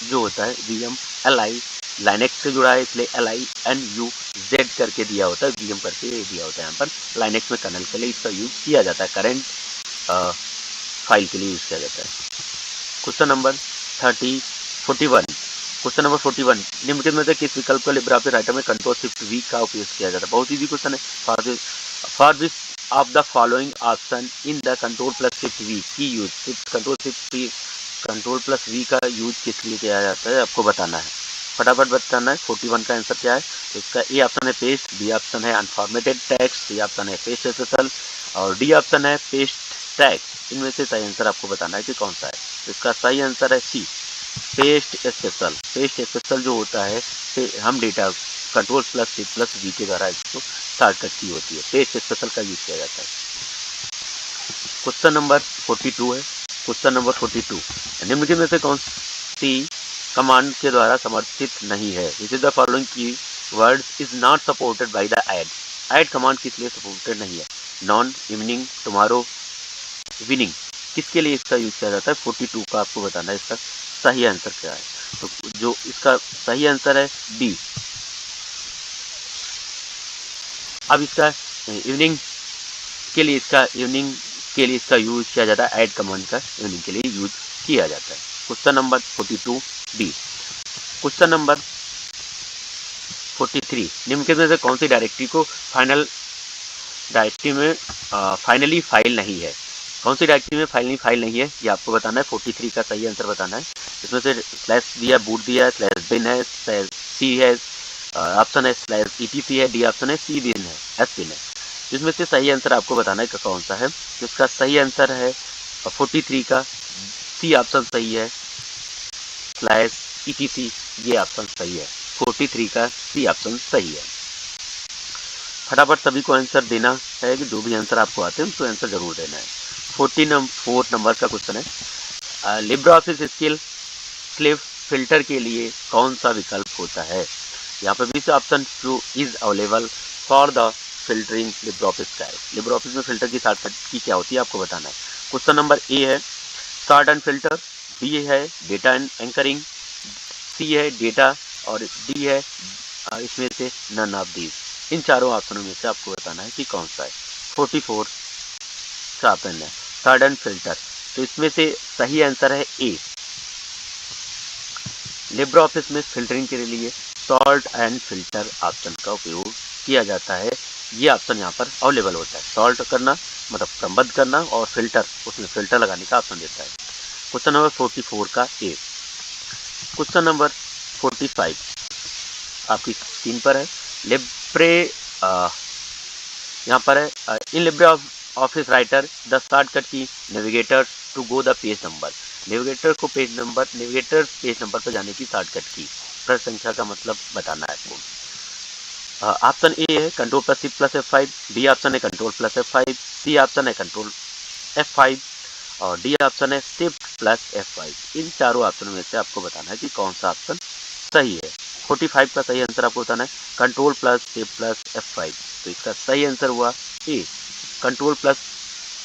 जो होता है, वीएम एल आई लाइनेक्स से जुड़ा है इसलिए L I N U Z करके दिया होता है, वीएम करके दिया होता है। यहाँ पर लाइनेक्स में कर्नल के लिए इसका यूज किया जाता है, करेंट फाइल के लिए यूज किया जाता है। क्वेश्चन नंबर 41, क्वेश्चन नंबर 41, निम्नलिखित में से किस विकल्प का लिब्रे ऑफिस राइटर में कंट्रोल शिफ्ट वी का उपयोग किया जाता है। बहुत इजी क्वेश्चन है। For this of the following option in the control plus shift we की यूज, कंट्रोल प्लस वी का यूज किस लिए किया जाता है, आपको बताना है। फटाफट बताना है। 41 का आंसर क्या है, तो इसका ए ऑप्शन है पेस्ट, बी ऑप्शन है अनफॉर्मेटेड टेक्स्ट, सी ऑप्शन है पेस्ट एसएसएल, और डी ऑप्शन है पेस्ट टेक्स्ट। इनमें से सही आंसर आपको बताना है कि कौन सा है। तो इसका सही आंसर है C paste special. Paste special जो होता है हम data control plus C plus V के द्वारा इसको शॉर्टकट की होती है, पेस्ट स्पेशल का यूज किया जाता है। क्वेश्चन नंबर 42 है। क्वेश्चन नंबर 42, निम्नलिखित में से कौन सी कमांड के द्वारा समर्थित नहीं है। विच इज द फॉलोइंग की word is not supported by the add. Add command किस लिए सपोर्टेड नहीं है। नॉन, इवनिंग, टुमारो, विनिंग, किसके लिए इसका यूज किया जाता है। 42 का आपको बताना है इसका सही आंसर क्या है। तो जो इसका सही आंसर है बी, अब इसका इवनिंग के लिए इसका यूज किया जाता है, ऐड कमांड का इवनिंग के लिए यूज किया जाता है। Question number 42 B. Question number 43, निम्नलिखित में से कौन सी डायरेक्टरी को फाइनली फाइल नहीं है? कौन सी डायरेक्टरी में फाइल नहीं है, ये आपको बताना है। 43 का सही आंसर बताना है। इसमें से स्लैश दिया, बूट दिया है, स्लैश बिन है, स्लैश सी है, ऑप्शन है स्लैश etc है, डी ऑप्शन है, सी बिन है, एस बिन है। जिसमें से सही आंसर आपको बताना है कौन सा है। जिसका सही आंसर है 43 का सी ऑप्शन सही है, स्लैश etc, ये ऑप्शन सही है। 43 का सी ऑप्शन सही है। फटाफट सभी को आंसर देना है कि जो भी आंसर आपको आते हैं उसको आंसर जरूर देना है। 44 नंबर का क्वेश्चन है, लिब्रे ऑफिस स्लिप फिल्टर के लिए कौन सा विकल्प होता है? यहाँ पर भी ऑप्शन जो is available for the filtering Libre office का है। लिब्रे ऑफिस में फिल्टर की शॉर्टकट की क्या होती है आपको बताना है। क्वेश्चन नंबर ए है सॉर्ट एंड फिल्टर, बी है डेटा एंड एंकरिंग, सी है डेटा, और डी है इसमें से नन ऑफ दीज। इन चारों ऑप्शनों में से आपको बताना है कि कौन सा है। 44 का ऑप्शन है सॉर्ट एंड फिल्टर, तो इसमें से सही आंसर है ए। लिब्रे ऑफिस में फिल्टरिंग के लिए सॉल्ट एंड फिल्टर ऑप्शन का उपयोग किया जाता है। ये ऑप्शन यहाँ पर अवेलेबल होता है। सॉल्ट करना मतलब क्रमबद्ध करना, और फिल्टर, उसमें फिल्टर लगाने का ऑप्शन देता है। क्वेश्चन नंबर 44 का ए। क्वेश्चन नंबर 45 आपकी स्क्रीन पर है। लिब्रे यहाँ पर है in Libre Office Writer the shortcut key navigator to go the page number. Navigator page number पर जाने की शॉर्टकट की प्रश्न संख्या का मतलब बताना है आपको। ऑप्शन ए है control plus shift plus F5, B option है control plus F5, C option है कंट्रोल F5, और डी ऑप्शन है शिफ्ट प्लस F5। इन चारों ऑप्शनों में से आपको बताना है कि कौन सा ऑप्शन सही है। 45 का सही आंसर आपको बताना है control plus shift plus F5। तो इसका सही आंसर हुआ A, control plus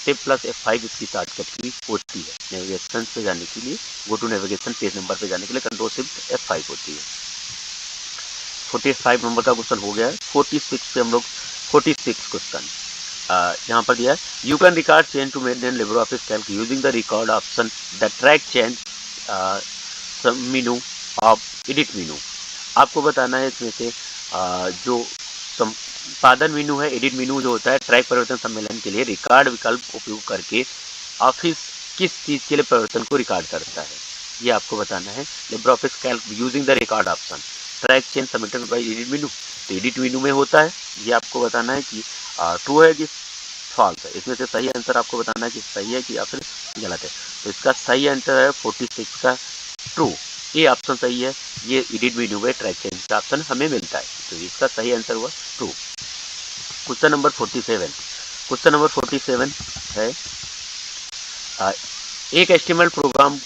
shift plus F5 इसकी शॉर्टकट की होती है। नेविगेशन पे जाने के लिए, go to navigation page number पे जाने के लिए कंट्रोल शिफ्ट F5 होती है। 45 नंबर का क्वेश्चन हो गया है। 46 पे हम लोग 46 क्वेश्चन यहाँ पर दिया है you can record change to maintain Libre Office Calc using the record option the track change menu of edit menu. आपको बताना है इसमें से जो संपादन मेनू है, एडिट मेनू जो होता है, ट्रैक परिवर्तन सम्मेलन के लिए रिकॉर्ड विकल्प उपयोग करके ऑफिस किस चीज के लिए परिवर्तन को रिकॉर्ड करता है, ये आपको बताना है। Libre Office Calc using the record option track change submitted by edit मेनू, तो एडिट मेनू में होता है। ये आपको बताना है कि ट्रू है कि फॉल्स है। इसमें से सही आंसर आपको बताना है कि सही है कि या फिर गलत है। तो इसका सही आंसर है 46 का ट्रू, ये ऑप्शन सही है। ये एडिट मेनू में ट्रैक चेंज का ऑप्शन हमें मिलता है, तो इसका सही आंसर हुआ true. Question number 47। Question number 47 है एक HTML प्रोग्राम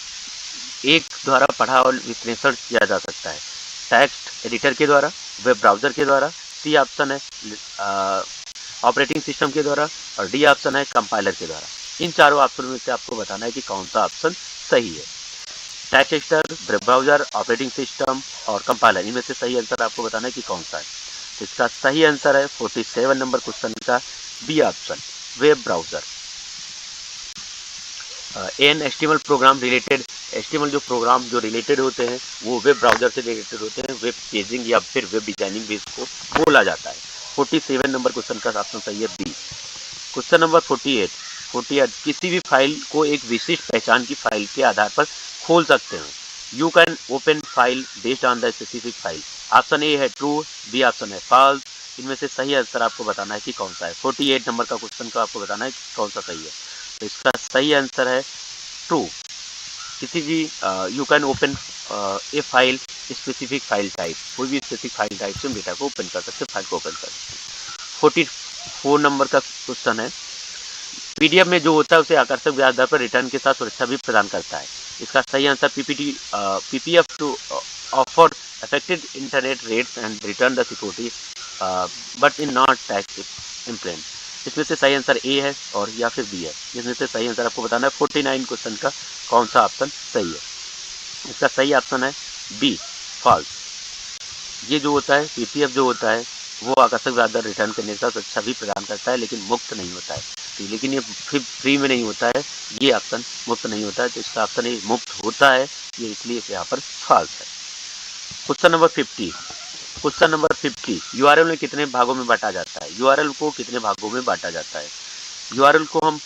एक द्वारा पढ़ा और विश्लेषण किया जा सकता है, टेक्स्ट एडिटर के द्वारा, वेब ब्राउजर के द्वारा, सी ऑप्शन है ऑपरेटिंग सिस्टम के द्वारा, और डी ऑप्शन है कंपाइलर के द्वारा। इन चारों ऑप्शन में से आपको बताना है कि कौन सा ऑप्शन सही है। Text editor, web browser, operating system और कंपाइलर, इनमें से सही आंसर आपको बताना है कि कौन सा है। तो इसका सही आंसर है 47 नंबर क्वेश्चन का B option, web browser. An HTML program related, HTML जो प्रोग्राम जो रिलेटेड होते हैं वो वेब ब्राउजर से रिलेटेड होते हैं। वेब पेजिंग या फिर वेब डिजाइनिंग भी इसको बोला जाता है। 47 नंबर क्वेश्चन का ऑप्शन सही है बी। क्वेश्चन नंबर 48 किसी भी फाइल को एक विशिष्ट पहचान की फाइल के आधार पर खोल सकते हैं। You can open file based on the specific file. Option A है ट्रू, बी ऑप्शन है फॉल्स। इनमें से सही आंसर आपको बताना है कि कौन सा है। 48 नंबर का क्वेश्चन का आपको बताना है कि कौन सा सही है। तो इसका सही आंसर है ट्रू। किसी भी you can open A file specific file type, कोई भी स्पेसिफिक फाइल टाइप से डेटा को ओपन कर सकते हैं, फाइल को ओपन कर सकते हैं। 44 नंबर का क्वेश्चन है PDF में जो होता है उसे आकर्षक ब्याज दर पर रिटर्न के साथ सुरक्षा भी प्रदान करता है। इसका सही answer PPF to offer affected internet rates and return the security but in not tax implant. इसमें से सही आंसर ए है और या फिर बी है। इसमें से सही आंसर आपको बताना है 49 क्वेश्चन का कौन सा ऑप्शन सही है। इसका सही ऑप्शन है बी, फॉल्स। ये जो होता है PPF जो होता है वो आकर्षक ब्याज दर रिटर्न करने का सुरक्षा भी प्रदान करता है, लेकिन मुफ्त नहीं होता है। तो लेकिन ये फ्री में नहीं होता है, ये ऑप्शन मुफ्त नहीं होता है, तो इसका ऑप्शन ये मुफ्त होता है, ये इसलिए यहाँ पर फॉल्स है। Question number 50। Question number 50, URL में कितने भागों में बांटा जाता है? यूआरएल को कितने भागों में बांटा जाता है? यूआरएल को हम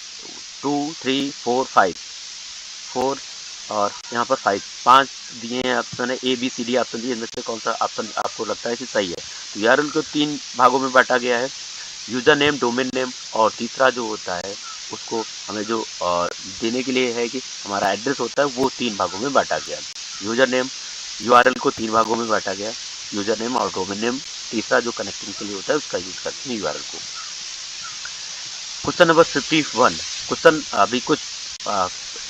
2, 3, 4, 5, 4 और यहाँ पर 5 दिए हैं ऑप्शन है, A B C D option दिए, इनमें से कौन सा ऑप्शन आपको लगता है कि सही है? तो यूआरएल को 3 भागों में बांटा गया है, यूजर नेम, डोमेन नेम, और तीसरा जो होता है उसको हमें जो देने के लिए है कि हमारा एड्रेस होता है, वो 3 भागों में बांटा गया। यूजर नेम, यूआरएल को 3 भागों में बांटा गया, यूजर नेम और डोमेन नेम, तीसरा जो कनेक्टिंग के लिए होता है उसका यूज करते हैं यूआरएल को। क्वेश्चन नंबर 51, क्वेश्चन अभी कुछ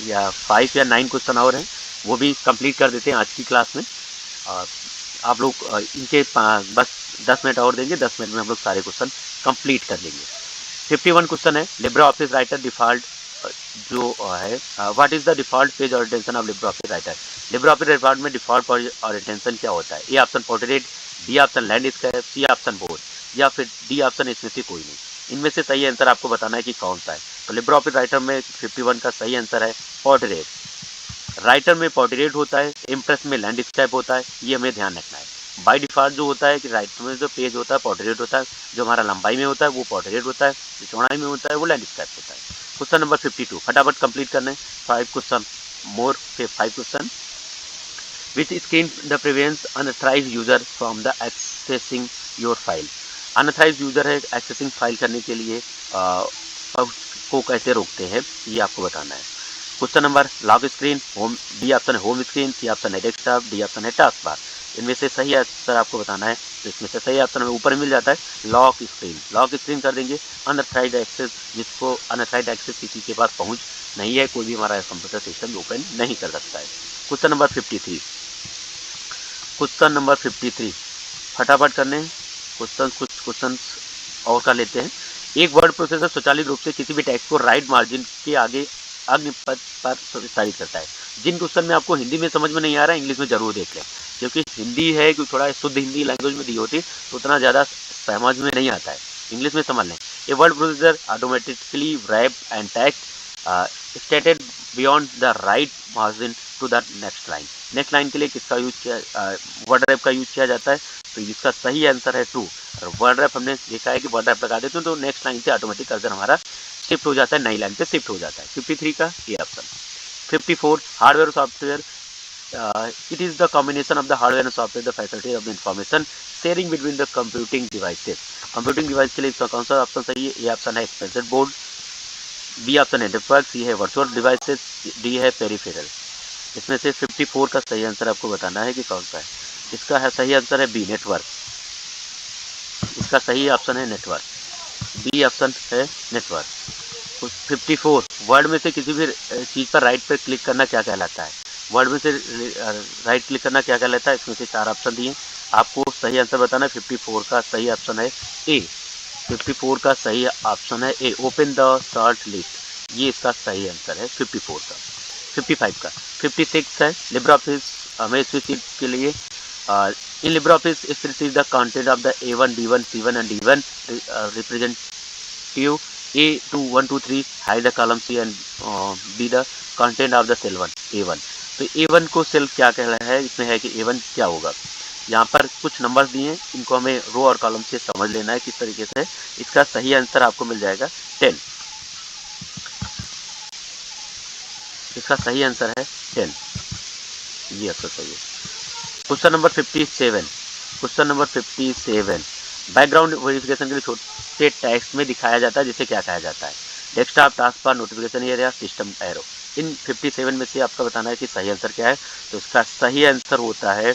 या 5 या 9 क्वेश्चन और हैं, वो भी कंप्लीट कर देते हैं आज की क्लास में। आप लोग इनके बस 10 मिनट और देंगे, 10 मिनट में हम लोग सारे क्वेश्चन कंप्लीट कर लेंगे। 51 क्वेश्चन है, लिब्रे ऑफिस राइटर डिफॉल्ट जो है, what is the default page orientation of Libre Office Writer? Libre Office Writer में डिफॉल्ट ओरिएंटेशन क्या होता है? A option portrait, B option landscape, C option board, या फिर डी ऑप्शन इसमें से कोई नहीं। इनमें से सही आंसर आपको बताना है कि कौन सा है। तो लिब्रे ऑफिस राइटर में 51 का सही आंसर है पोर्ट्रेट। राइटर में पोर्ट्रेट होता है, इम्प्रेस में लैंडस्केप होता है, ये हमें ध्यान रखना है। बाय डिफॉल्ट जो होता है कि राइटर में जो पेज होता है पोर्ट्रेट होता है, जो हमारा लंबाई में होता है वो पोर्ट्रेट होता है, जो चौड़ाई में होता है वो लैंडस्केप होता है। क्वेश्चन नंबर 52, फटाफट कंप्लीट करना है। 5 question more, 5 question. Which screen the prevents unauthorised user from the accessing your file? Unauthorised user है एक्सेसिंग फाइल करने के लिए को कैसे रोकते हैं, ये आपको बताना है। Question number lock screen, home, B option है होम स्क्रीन, सी ऑप्शन है डेस्कटॉप, डी ऑप्शन है टास्क बार। इनमें से सही आंसर आपको बताना है। तो इसमें से सही ऑप्शन में ऊपर मिल जाता है लॉक स्क्रीन। लॉक स्क्रीन कर देंगे अनऑथराइज्ड एक्सेस, जिसको अनऑथराइज्ड एक्सेस किसी के पास पहुंच नहीं है, कोई भी हमारा कंप्यूटर सिस्टम ओपन नहीं कर सकता है। क्वेश्चन नंबर 53, क्वेश्चन नंबर 53 फटाफट करने क्वेश्चन, कुछ क्वेश्चन और कर लेते हैं। एक वर्ड प्रोसेसर स्वचालित रूप से किसी भी टेक्स्ट को राइट मार्जिन के आगे अग्निपथ पर विस्तारित करता है। जिन क्वेश्चन में आपको हिंदी में समझ में नहीं आ रहा है, इंग्लिश में जरूर देख लें, क्योंकि हिंदी है कि थोड़ा शुद्ध हिंदी लैंग्वेज में दी होती तो उतना ज़्यादा समझ में नहीं आता है। इंग्लिश में समझ लें। A word processor automatically wrap and text stated beyond the right margin to the next line. Next line के लिए किसका यूज किया, वर्ड रैप का यूज किया जाता है। तो इसका सही आंसर है 2। और वर्ड रैप हमने देखा है कि वर्ड रैप लगा देते हैं तो नेक्स्ट लाइन से ऑटोमेटिक कर्सर हमारा शिफ्ट हो जाता है, नई लाइन पे शिफ्ट हो जाता है। 53 का ये option. 54, hardware software, it is the combination of the hardware and software the facility of the information sharing between the computing devices। Computing device के लिए इसका कौन सा ऑप्शन सही है? ए ऑप्शन है एक्सपेंसिव बोर्ड, बी ऑप्शन है network, सी है वर्चुअल डिवाइसेस, डी है पेरिफेरल। इसमें से 54 का सही आंसर आपको बताना है कि कौन सा है। इसका है सही आंसर है बी नेटवर्क। इसका सही ऑप्शन है नेटवर्क, बी ऑप्शन है नेटवर्क। 54, वर्ड में से किसी भी चीज़ पर राइट पर क्लिक करना क्या कहलाता है? वर्ड में से राइट क्लिक करना क्या कहलाता है? इसमें से 4 ऑप्शन दिए, आपको सही आंसर बताना है। 54 का सही ऑप्शन है ए। 54 का सही ऑप्शन है ए, ओपन द शॉर्ट लिस्ट, ये इसका सही आंसर है 54 का। 55 का 56 है लिब्रे ऑफिस हमें स्पेसिफिक के लिए in LibreOffice spreadsheet the content of the A1, B1, C1 and D1 representative A2, 1, 2, 3 hide the column C and be the content of the cell 1 A1। तो A1 को cell क्या कह रहा है? इसमें है कि A1 क्या होगा। यहाँ पर कुछ नंबर्स दिए हैं, इनको हमें रो और कॉलम से समझ लेना है किस तरीके से। इसका सही आंसर आपको मिल जाएगा 10। इसका सही आंसर है 10, ये आंसर सही है। Question number 57, question number 57, background verification के लिए छोटे टेक्स्ट में दिखाया जाता है जिसे क्या कहा जाता है? Desktop, task bar, notification area, system arrow. इन 57 में से आपका बताना है कि सही आंसर क्या है। तो इसका सही आंसर होता है,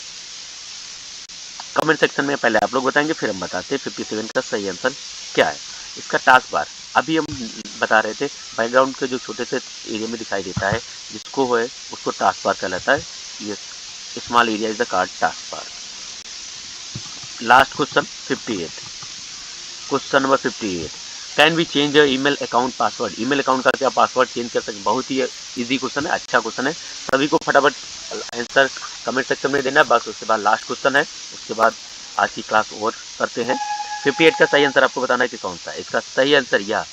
कमेंट सेक्शन में पहले आप लोग बताएंगे फिर हम बताते हैं 57 का सही आंसर क्या है। इसका टास्क बार, अभी हम बता रहे थे बैकग्राउंड के जो छोटे से एरिया में दिखाई देता है जिसको है उसको टास्क बार कहलाता है। ये small area is the card task bar. Last question 58, question number 58, can we change email account password? Email account का क्या पासवर्ड चेंज कर सकते? बहुत ही इजी क्वेश्चन है, अच्छा क्वेश्चन है। सभी को फटाफट आंसर कमेंट सेक्शन में देना है, बस उसके बाद लास्ट क्वेश्चन है, उसके बाद आज की क्लास ओवर करते हैं। 58 का सही आंसर आपको बताना है कि कौन सा है। इसका सही आंसर या